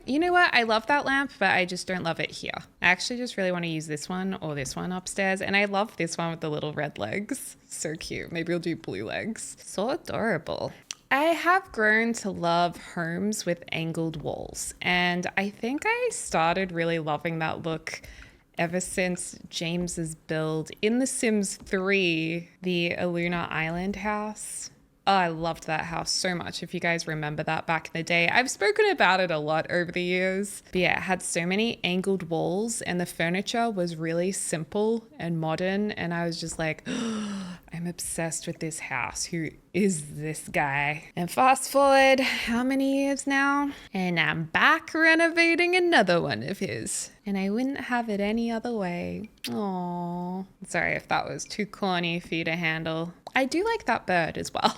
S1: You know what? I love that lamp, but I just don't love it here. I actually just really want to use this one or this one upstairs. And I love this one with the little red legs. So cute. Maybe we'll do blue legs. So adorable. I have grown to love homes with angled walls. And I think I started really loving that look ever since James's build in The Sims 3, the Aluna Island house. Oh, I loved that house so much. If you guys remember that back in the day, I've spoken about it a lot over the years. But yeah, it had so many angled walls and the furniture was really simple and modern. And I was just like, oh, I'm obsessed with this house. Who is this guy? And fast forward, how many years now? And I'm back renovating another one of his. And I wouldn't have it any other way. Aww. Sorry if that was too corny for you to handle. I do like that bird as well.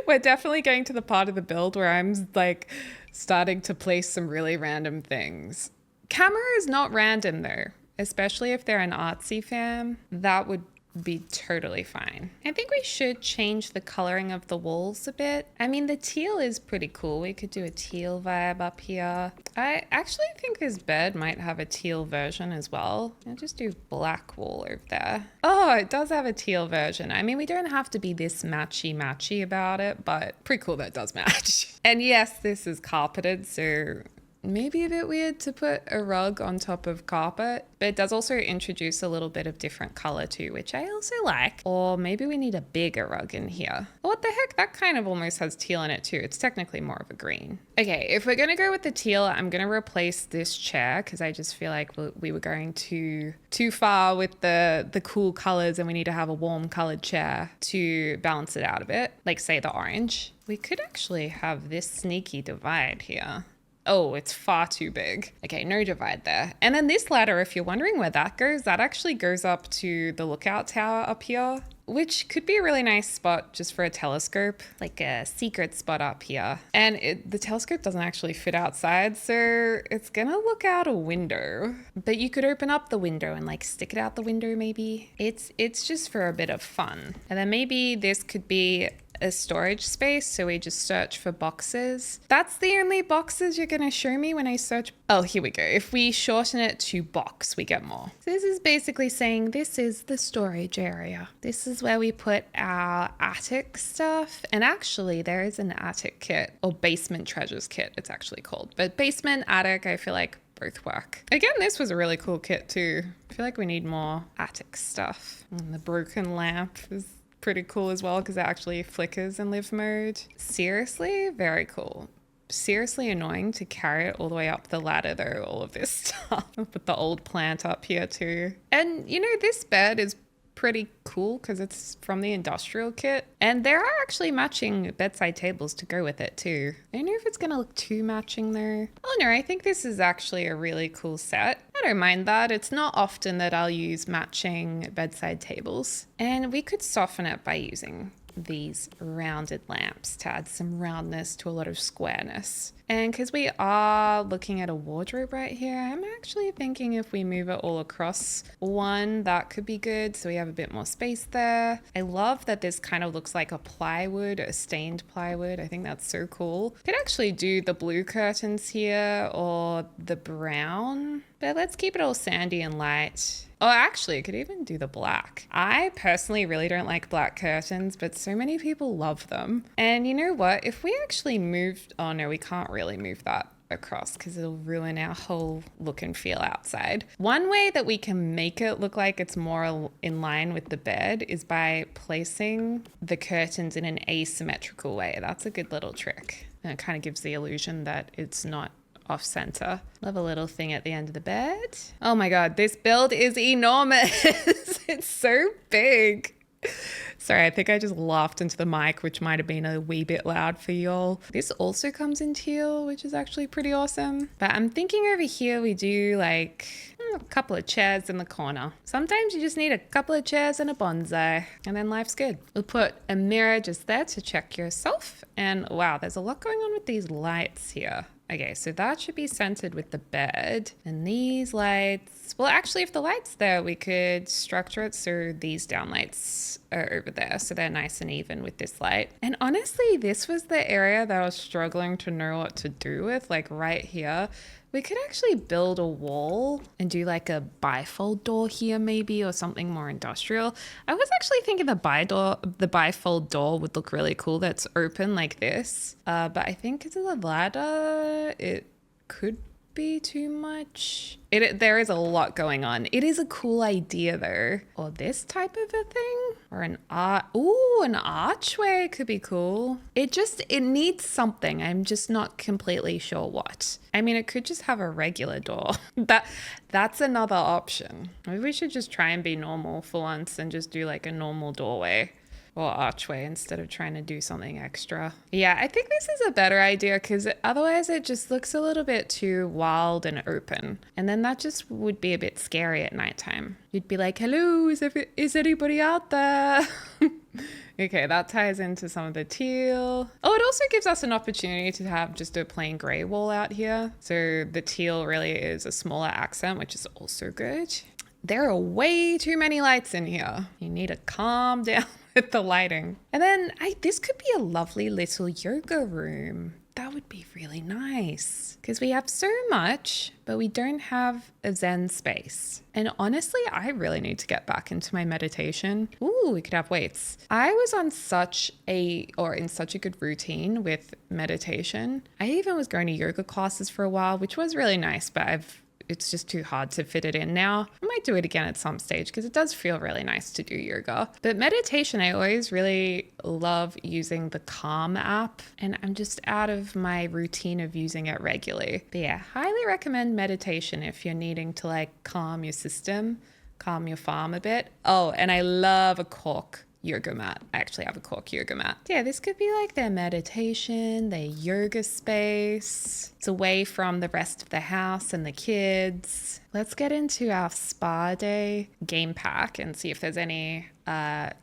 S1: We're definitely getting to the part of the build where I'm like starting to place some really random things. Camera is not random though, especially if they're an artsy fam. That would be totally fine. I think we should change the coloring of the walls a bit. I mean, the teal is pretty cool. We could do a teal vibe up here. I actually think this bed might have a teal version as well. I'll just do black wall over there. Oh, it does have a teal version. I mean, we don't have to be this matchy about it, but pretty cool that it does match. And yes, this is carpeted, so maybe a bit weird to put a rug on top of carpet, but it does also introduce a little bit of different color too, which I also like. Or maybe we need a bigger rug in here. What the heck? That kind of almost has teal in it too. It's technically more of a green. Okay, if we're gonna go with the teal, I'm gonna replace this chair because I just feel like we were going too far with the cool colors and we need to have a warm colored chair to balance it out a bit. Like say the orange. We could actually have this sneaky divide here. Oh, it's far too big. Okay, no divide there. And then this ladder, if you're wondering where that goes, that actually goes up to the lookout tower up here, which could be a really nice spot just for a telescope, like a secret spot up here. And the telescope doesn't actually fit outside, so it's gonna look out a window. But you could open up the window and like stick it out the window maybe. It's just for a bit of fun. And then maybe this could be a storage space, so we just search for boxes. That's the only boxes you're gonna show me when I search. Oh, here we go. If we shorten it to box, we get more. So this is basically saying this is the storage area. This is where we put our attic stuff. And actually there is an attic kit, or basement treasures kit it's actually called. But basement, attic, I feel like both work. Again, this was a really cool kit too. I feel like we need more attic stuff. And the broken lamp is pretty cool as well because it actually flickers in live mode. Seriously, very cool. Seriously annoying to carry it all the way up the ladder though, all of this stuff. I'll put the old plant up here too. And you know, this bed is pretty cool because it's from the industrial kit. And there are actually matching bedside tables to go with it too. I don't know if it's gonna look too matching there. Oh no, I think this is actually a really cool set. I don't mind that. It's not often that I'll use matching bedside tables. And we could soften it by using these rounded lamps to add some roundness to a lot of squareness. And because we are looking at a wardrobe right here, I'm actually thinking if we move it all across one, that could be good. So we have a bit more space there. I love that this kind of looks like a plywood, a stained plywood. I think that's so cool. Could actually do the blue curtains here or the brown. but let's keep it all sandy and light. Oh, actually, I could even do the black. I personally really don't like black curtains, but so many people love them. And you know what? If we actually moved, oh no, we can't really move that across because it'll ruin our whole look and feel outside. One way that we can make it look like it's more in line with the bed is by placing the curtains in an asymmetrical way. That's a good little trick. And it kind of gives the illusion that it's not off center. Love a little thing at the end of the bed. Oh my God, this build is enormous. It's so big. Sorry, I think I just laughed into the mic, which might have been a wee bit loud for y'all. This also comes in teal, which is actually pretty awesome. But I'm thinking over here we do like a couple of chairs in the corner. Sometimes you just need a couple of chairs and a bonsai, and then life's good. We'll put a mirror just there to check yourself. And wow, there's a lot going on with these lights here. Okay, so that should be centered with the bed. And these lights, well, actually, if the light's there, we could structure it so these down lights are over there. So they're nice and even with this light. And honestly, this was the area that I was struggling to know what to do with, like right here. We could actually build a wall and do like a bifold door here maybe, or something more industrial. I was actually thinking the bifold door would look really cool that's open like this. But I think because of the ladder, it could be too much. There is a lot going on. It is a cool idea though. Or this type of a thing. Or an archway could be cool. It needs something. I'm just not completely sure what. I mean, it could just have a regular door. That's another option. Maybe we should just try and be normal for once and just do like a normal doorway or archway instead of trying to do something extra. Yeah, I think this is a better idea because otherwise it just looks a little bit too wild and open. And then that just would be a bit scary at nighttime. You'd be like, hello, is anybody out there? Okay, that ties into some of the teal. Oh, it also gives us an opportunity to have just a plain gray wall out here. So the teal really is a smaller accent, which is also good. There are way too many lights in here. You need to calm down with the lighting. And then this could be a lovely little yoga room. That would be really nice because we have so much, but we don't have a Zen space. And honestly, I really need to get back into my meditation. Ooh, we could have weights. I was on in such a good routine with meditation. I even was going to yoga classes for a while, which was really nice, but it's just too hard to fit it in now. I might do it again at some stage because it does feel really nice to do yoga. But meditation, I always really love using the Calm app, and I'm just out of my routine of using it regularly. But yeah, highly recommend meditation if you're needing to like calm your system, calm your farm a bit. Oh, and I love a cork yoga mat. I actually have a cork yoga mat. Yeah, this could be like their meditation, their yoga space. It's away from the rest of the house and the kids. Let's get into our spa day game pack and see if there's any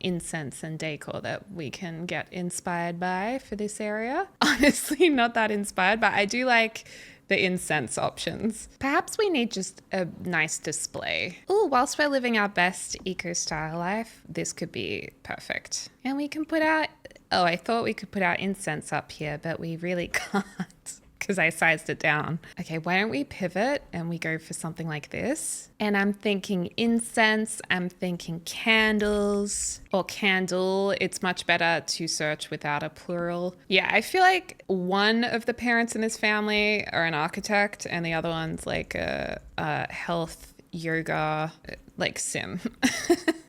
S1: incense and decor that we can get inspired by for this area. Honestly, not that inspired, but I do like the incense options. Perhaps we need just a nice display. Oh, whilst we're living our best eco-style life, this could be perfect. And we can put out, I thought we could put our incense up here, but we really can't because I sized it down. Okay, why don't we pivot and we go for something like this? And I'm thinking incense, I'm thinking candles or candle. It's much better to search without a plural. Yeah, I feel like one of the parents in this family are an architect and the other one's like a health yoga like sim.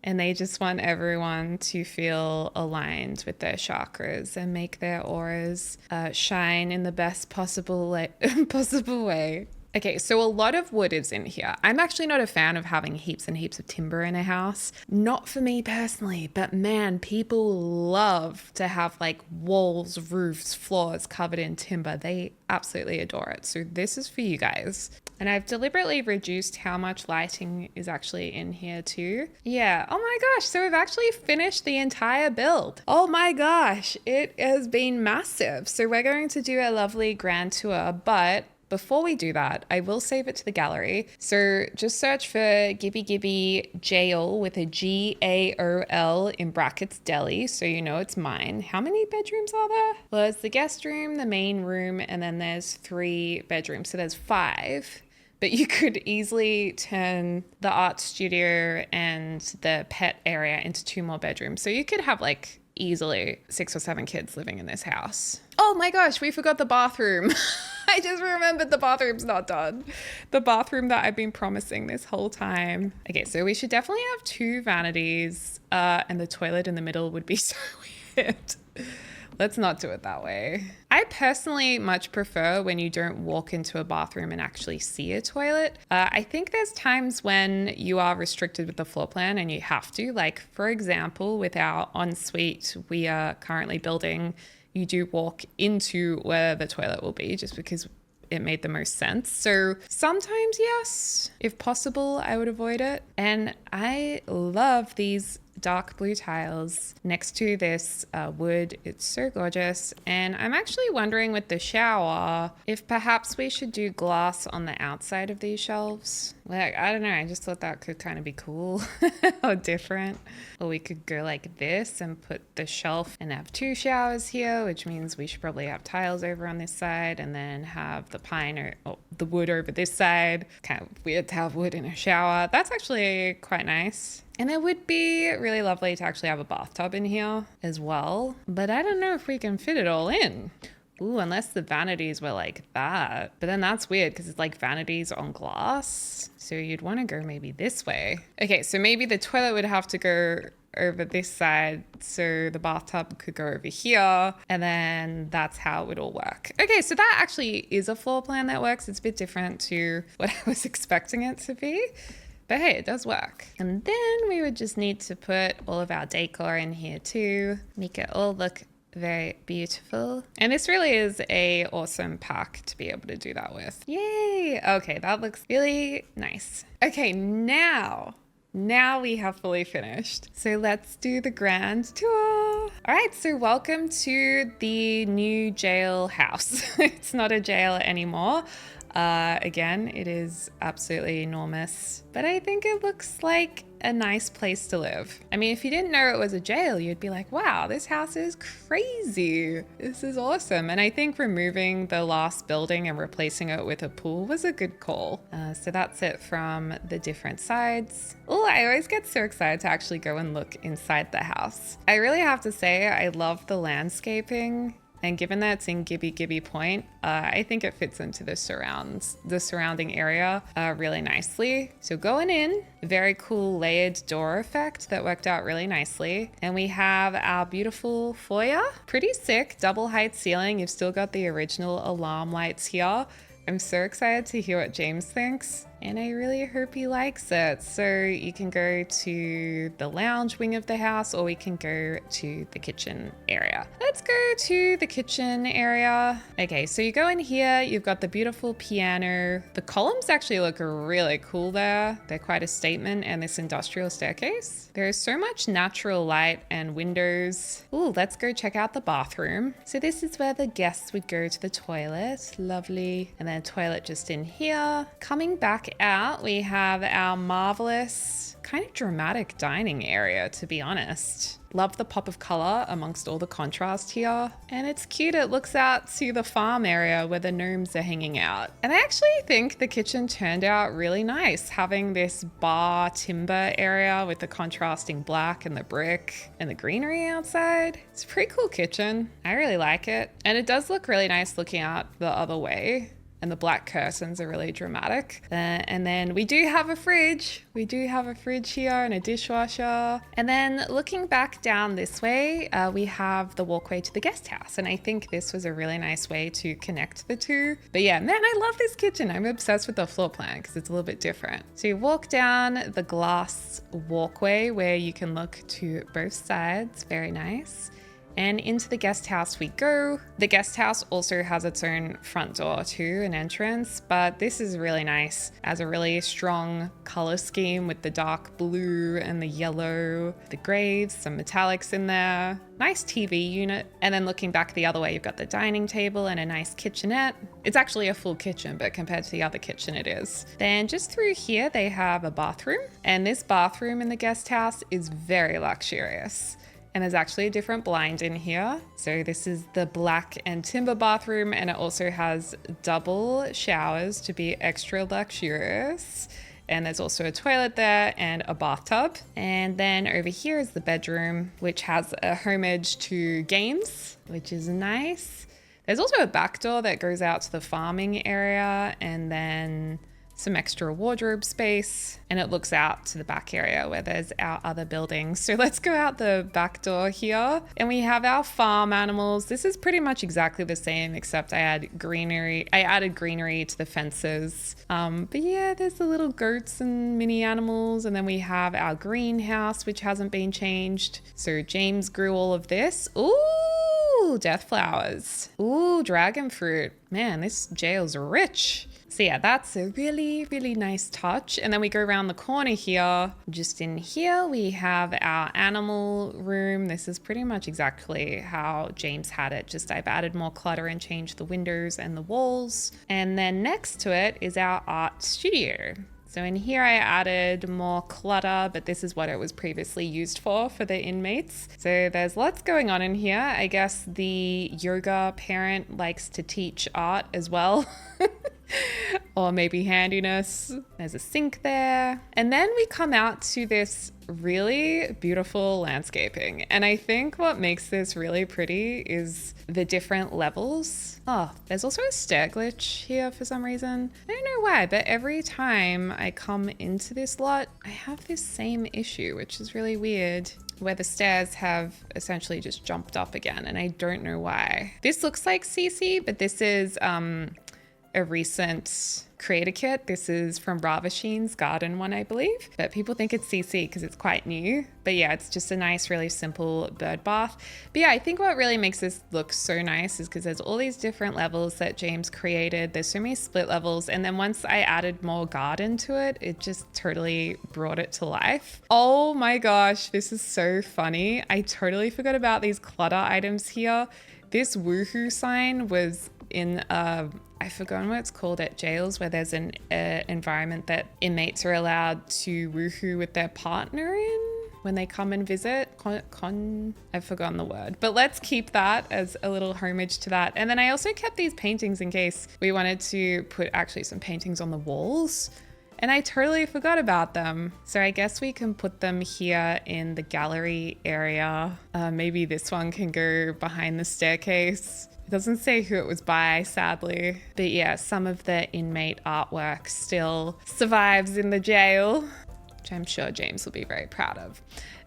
S1: And they just want everyone to feel aligned with their chakras and make their auras shine in the best possible way. Okay, so a lot of wood is in here. I'm actually not a fan of having heaps and heaps of timber in a house. Not for me personally, but man, people love to have like walls, roofs, floors covered in timber. They absolutely adore it. So this is for you guys. And I've deliberately reduced how much lighting is actually in here too. Yeah, oh my gosh, so we've actually finished the entire build. Oh my gosh, it has been massive. So we're going to do a lovely grand tour, but before we do that, I will save it to the gallery. So just search for Gibby Gibby Jail with a Gaol in brackets deli, so you know it's mine. How many bedrooms are there? Well, there's the guest room, the main room, and then there's 3 bedrooms. So there's 5. but you could easily turn the art studio and the pet area into 2 more bedrooms. So you could have like easily 6 or 7 kids living in this house. Oh my gosh, we forgot the bathroom. I just remembered the bathroom's not done. The bathroom that I've been promising this whole time. Okay, so we should definitely have 2 vanities, and the toilet in the middle would be so weird. Let's not do it that way. I personally much prefer when you don't walk into a bathroom and actually see a toilet. I think there's times when you are restricted with the floor plan and you have to. Like, for example, with our ensuite we are currently building, you do walk into where the toilet will be just because it made the most sense. So sometimes, yes, if possible, I would avoid it. And I love these dark blue tiles next to this wood. It's so gorgeous. And I'm actually wondering with the shower if perhaps we should do glass on the outside of these shelves. Like, I don't know, I just thought that could kind of be cool or different. Or we could go like this and put the shelf and have 2 showers here, which means we should probably have tiles over on this side and then have the pine or the wood over this side. Kind of weird to have wood in a shower. That's actually quite nice. And it would be really lovely to actually have a bathtub in here as well. But I don't know if we can fit it all in. Ooh, unless the vanities were like that. But then that's weird because it's like vanities on glass. So you'd want to go maybe this way. Okay, so maybe the toilet would have to go over this side so the bathtub could go over here, and then that's how it would all work. Okay, so that actually is a floor plan that works. It's a bit different to what I was expecting it to be. But hey, it does work. And then we would just need to put all of our decor in here too, make it all look very beautiful. And this really is a awesome pack to be able to do that with. Yay! Okay, that looks really nice. Okay, now we have fully finished. So let's do the grand tour. All right, so welcome to the new jail house. It's not a jail anymore. Again, it is absolutely enormous, but I think it looks like a nice place to live. I mean, if you didn't know it was a jail, you'd be like, wow, this house is crazy. This is awesome. And I think removing the last building and replacing it with a pool was a good call. So that's it from the different sides. Oh, I always get so excited to actually go and look inside the house. I really have to say, I love the landscaping. And given that it's in Gibby Point, I think it fits into the surrounding area really nicely. So going in, very cool layered door effect that worked out really nicely. And we have our beautiful foyer, pretty sick, double height ceiling. You've still got the original alarm lights here. I'm so excited to hear what James thinks, and I really hope he likes it. So you can go to the lounge wing of the house, or we can go to the kitchen area. Let's go to the kitchen area. Okay, so you go in here, you've got the beautiful piano. The columns actually look really cool there. They're quite a statement, and this industrial staircase. There is so much natural light and windows. Ooh, let's go check out the bathroom. So this is where the guests would go to the toilet. Lovely. And then a toilet just in here. Coming back out, we have our marvelous, kind of dramatic dining area, to be honest. Love the pop of color amongst all the contrast here. And it's cute, it looks out to the farm area where the gnomes are hanging out. And I actually think the kitchen turned out really nice, having this bar timber area with the contrasting black and the brick and the greenery outside. It's a pretty cool kitchen. I really like it. And it does look really nice looking out the other way. And the black curtains are really dramatic. And then we do have a fridge. We do have a fridge here and a dishwasher. And then looking back down this way, we have the walkway to the guest house. And I think this was a really nice way to connect the two. But yeah, man, I love this kitchen. I'm obsessed with the floor plan because it's a little bit different. So you walk down the glass walkway where you can look to both sides. Very nice. And into the guest house we go. The guest house also has its own front door too, an entrance, but this is really nice. Has a really strong color scheme with the dark blue and the yellow, the graves, some metallics in there. Nice TV unit. And then looking back the other way, you've got the dining table and a nice kitchenette. It's actually a full kitchen, but compared to the other kitchen it is. Then just through here, they have a bathroom. And this bathroom in the guest house is very luxurious. And there's actually a different blind in here. So this is the black and timber bathroom, and it also has double showers to be extra luxurious. And there's also a toilet there and a bathtub. And then over here is the bedroom, which has a homage to games, which is nice. There's also a back door that goes out to the farming area, and then some extra wardrobe space, and it looks out to the back area where there's our other buildings. So let's go out the back door here, and we have our farm animals. This is pretty much exactly the same, except I added greenery to the fences. But yeah, there's the little goats and mini animals, and then we have our greenhouse, which hasn't been changed. So James grew all of this. Ooh, death flowers. Ooh, dragon fruit. Man, this jail's rich. So yeah, that's a really, really nice touch. And then we go around the corner here. Just in here, we have our animal room. This is pretty much exactly how James had it. Just I've added more clutter and changed the windows and the walls. And then next to it is our art studio. So in here I added more clutter, but this is what it was previously used for the inmates. So there's lots going on in here. I guess the yoga parent likes to teach art as well. Or maybe handiness. There's a sink there. And then we come out to this really beautiful landscaping. And I think what makes this really pretty is the different levels. Oh, there's also a stair glitch here for some reason. I don't know why, but every time I come into this lot, I have this same issue, which is really weird, where the stairs have essentially just jumped up again, and I don't know why. This looks like CC, but this is a recent creator kit. This is from Ravasheen's garden one, I believe, but people think it's CC because it's quite new. But yeah, it's just a nice, really simple bird bath. But yeah, I think what really makes this look so nice is because there's all these different levels that James created. There's so many split levels. And then once I added more garden to it, it just totally brought it to life. Oh my gosh, this is so funny. I totally forgot about these clutter items here. This woohoo sign was in I've forgotten what it's called at jails, where there's an environment that inmates are allowed to woohoo with their partner in when they come and visit. I've forgotten the word, but let's keep that as a little homage to that. And then I also kept these paintings in case we wanted to put actually some paintings on the walls. And I totally forgot about them. So I guess we can put them here in the gallery area. Maybe this one can go behind the staircase. It doesn't say who it was by, sadly. But yeah, some of the inmate artwork still survives in the jail, which I'm sure James will be very proud of.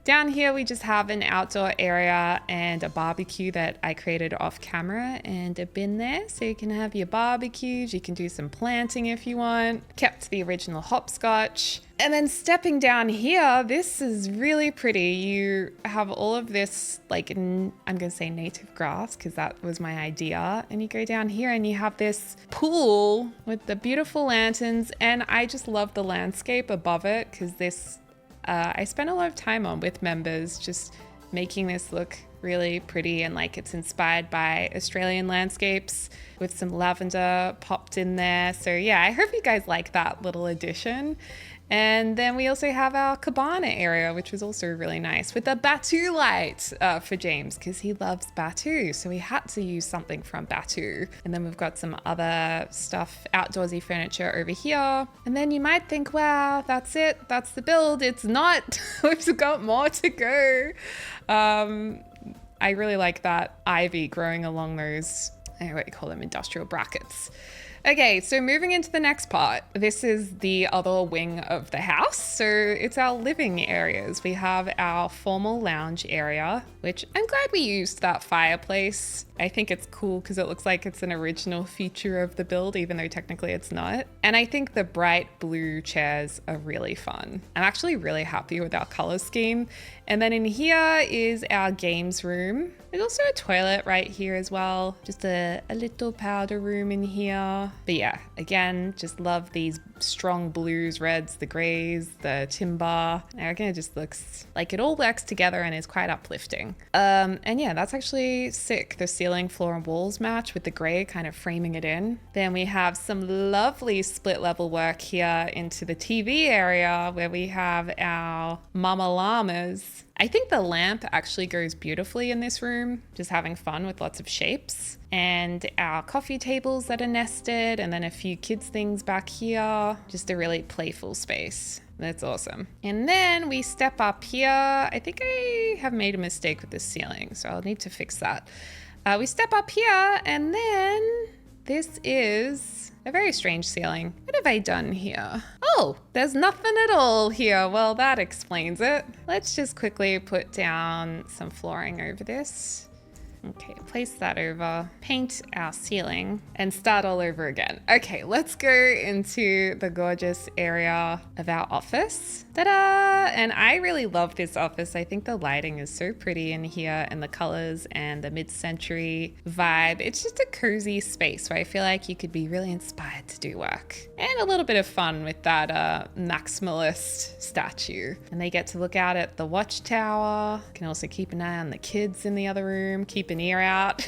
S1: Down here, we just have an outdoor area and a barbecue that I created off camera, and a bin there so you can have your barbecues. You can do some planting if you want. Kept the original hopscotch. And then stepping down here, this is really pretty. You have all of this, like, I'm gonna say native grass because that was my idea. And you go down here and you have this pool with the beautiful lanterns. And I just love the landscape above it because this, I spent a lot of time on with members just making this look really pretty, and like it's inspired by Australian landscapes with some lavender popped in there. So yeah, I hope you guys like that little addition. And then we also have our cabana area, which was also really nice, with a Batu light for James because he loves Batu. So we had to use something from Batu. And then we've got some other stuff, outdoorsy furniture over here. And then you might think, wow, that's it. That's the build. It's not. We've got more to go. I really like that ivy growing along those, I don't know what you call them, industrial brackets. Okay, so moving into the next part, this is the other wing of the house. So it's our living areas. We have our formal lounge area, which I'm glad we used that fireplace. I think it's cool because it looks like it's an original feature of the build, even though technically it's not. And I think the bright blue chairs are really fun. I'm actually really happy with our color scheme. And then in here is our games room. There's also a toilet right here as well. Just a little powder room in here. But yeah, again, just love these strong blues, reds, the grays, the timber. I reckon it just looks like it all works together and is quite uplifting. And yeah, that's actually sick. The ceiling, floor, and walls match with the gray kind of framing it in. Then we have some lovely split level work here into the TV area where we have our mama llamas. I think the lamp actually goes beautifully in this room, just having fun with lots of shapes. And our coffee tables that are nested, and then a few kids things back here. Just a really playful space. That's awesome. And then we step up here. I think I have made a mistake with the ceiling, so I'll need to fix that. We step up here, and then this is a very strange ceiling. What have I done here? Oh, there's nothing at all here. Well, that explains it. Let's just quickly put down some flooring over this. Okay, place that over, paint our ceiling, and start all over again. Okay, let's go into the gorgeous area of our office. Ta-da! And I really love this office. I think the lighting is so pretty in here, and the colors and the mid-century vibe. It's just a cozy space where I feel like you could be really inspired to do work. And a little bit of fun with that maximalist statue. And they get to look out at the watchtower. Can also keep an eye on the kids in the other room, keep an ear out.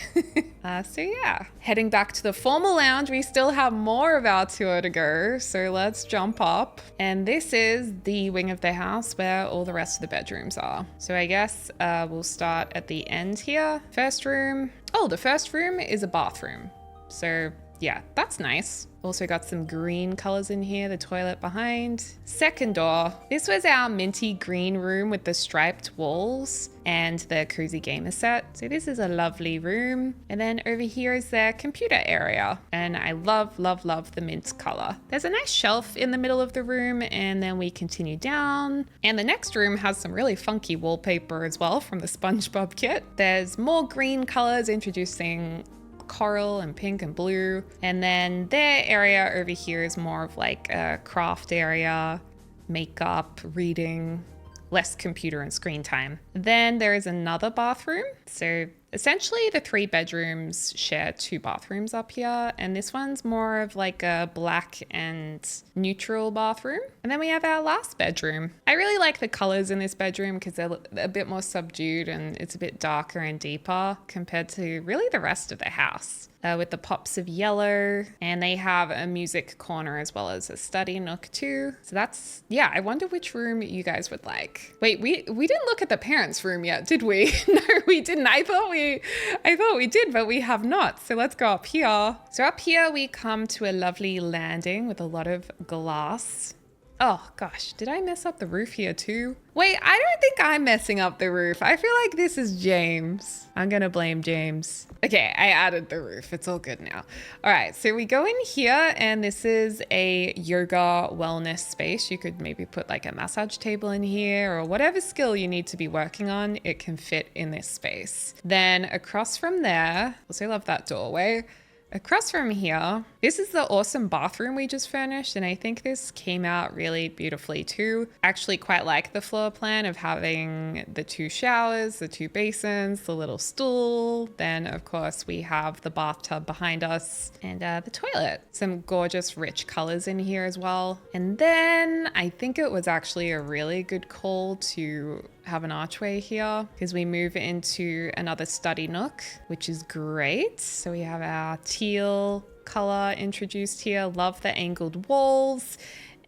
S1: So yeah, heading back to the formal lounge, we still have more of our tour to go. So let's jump up. And this is the wing of the house where all the rest of the bedrooms are. So I guess we'll start at the end here. First room. Oh, the first room is a bathroom. So yeah, that's nice. Also got some green colors in here, the toilet behind. Second door. This was our minty green room with the striped walls and the cozy gamer set. So this is a lovely room. And then over here is their computer area. And I love, love, love the mint color. There's a nice shelf in the middle of the room, and then we continue down. And the next room has some really funky wallpaper as well from the SpongeBob kit. There's more green colors introducing coral and pink and blue. And then their area over here is more of like a craft area, makeup, reading, less computer and screen time. Then there is another bathroom. So essentially the 3 bedrooms share 2 bathrooms up here. And this one's more of like a black and neutral bathroom. And then we have our last bedroom. I really like the colors in this bedroom because they're a bit more subdued and it's a bit darker and deeper compared to really the rest of the house. With the pops of yellow, and they have a music corner as well as a study nook too. So that's, yeah, I wonder which room you guys would like. Wait, we didn't look at the parents' room yet, did we? No, we didn't. I thought we did, but we have not. So let's go up here. So up here we come to a lovely landing with a lot of glass. Oh gosh, did I mess up the roof here too? Wait, I don't think I'm messing up the roof. I feel like this is James. I'm gonna blame James. Okay, I added the roof. It's all good now. All right, so we go in here and this is a yoga wellness space. You could maybe put like a massage table in here or whatever skill you need to be working on, it can fit in this space. Then across from there, also love that doorway. Across from here, this is the awesome bathroom we just furnished, and I think this came out really beautifully too. Actually quite like the floor plan of having the 2 showers, the 2 basins, the little stool. Then of course we have the bathtub behind us and the toilet. Some gorgeous rich colors in here as well. And then I think it was actually a really good call to have an archway here because we move into another study nook, which is great. So we have our teal color introduced here. Love the angled walls.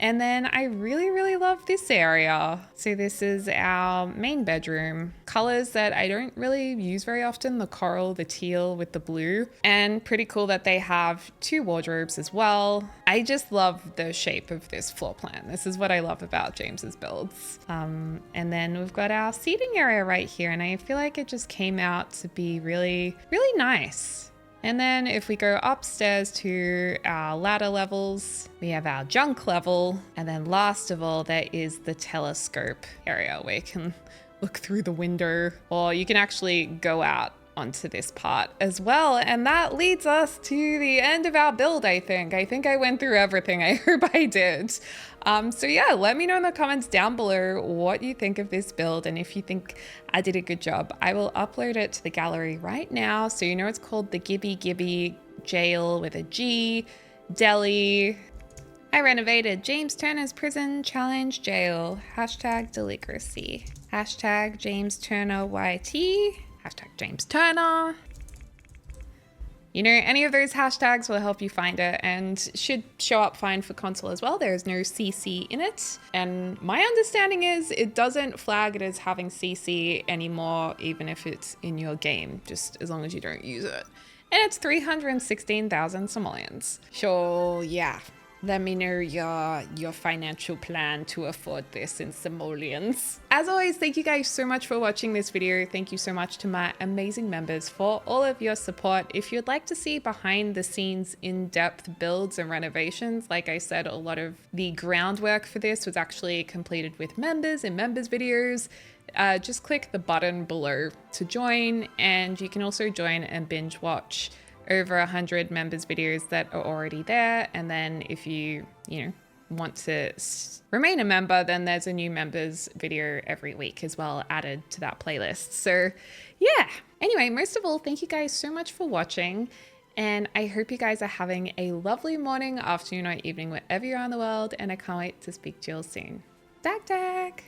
S1: And then I really, really love this area. So this is our main bedroom. Colors that I don't really use very often, the coral, the teal with the blue. And pretty cool that they have 2 wardrobes as well. I just love the shape of this floor plan. This is what I love about James's builds. And then we've got our seating area right here. And I feel like it just came out to be really, really nice. And then if we go upstairs to our ladder levels, we have our junk level. And then last of all, there is the telescope area where you can look through the window, or you can actually go out onto this part as well. And that leads us to the end of our build, I think. I think I went through everything. I hope I did. So yeah, let me know in the comments down below what you think of this build and if you think I did a good job. I will upload it to the gallery right now. So you know it's called the Gibby Gibby Jail with a G, Deli. I renovated James Turner's Prison Challenge Jail. Hashtag Deligracy. Hashtag James Turner YT. Hashtag James Turner. You know, any of those hashtags will help you find it and should show up fine for console as well. There is no CC in it. And my understanding is it doesn't flag it as having CC anymore, even if it's in your game, just as long as you don't use it. And it's 316,000 simoleons. So yeah, let me know your financial plan to afford this in simoleons. As always, thank you guys so much for watching this video. Thank you so much to my amazing members for all of your support. If you'd like to see behind the scenes in-depth builds and renovations, like I said, a lot of the groundwork for this was actually completed with members in members videos. Just click the button below to join, and you can also join and binge watch over 100 members videos that are already there. And then if you want to remain a member, then there's a new members video every week as well added to that playlist. So yeah, anyway, most of all, thank you guys so much for watching. And I hope you guys are having a lovely morning, afternoon, or evening, wherever you are in the world. And I can't wait to speak to you all soon. Dag dag!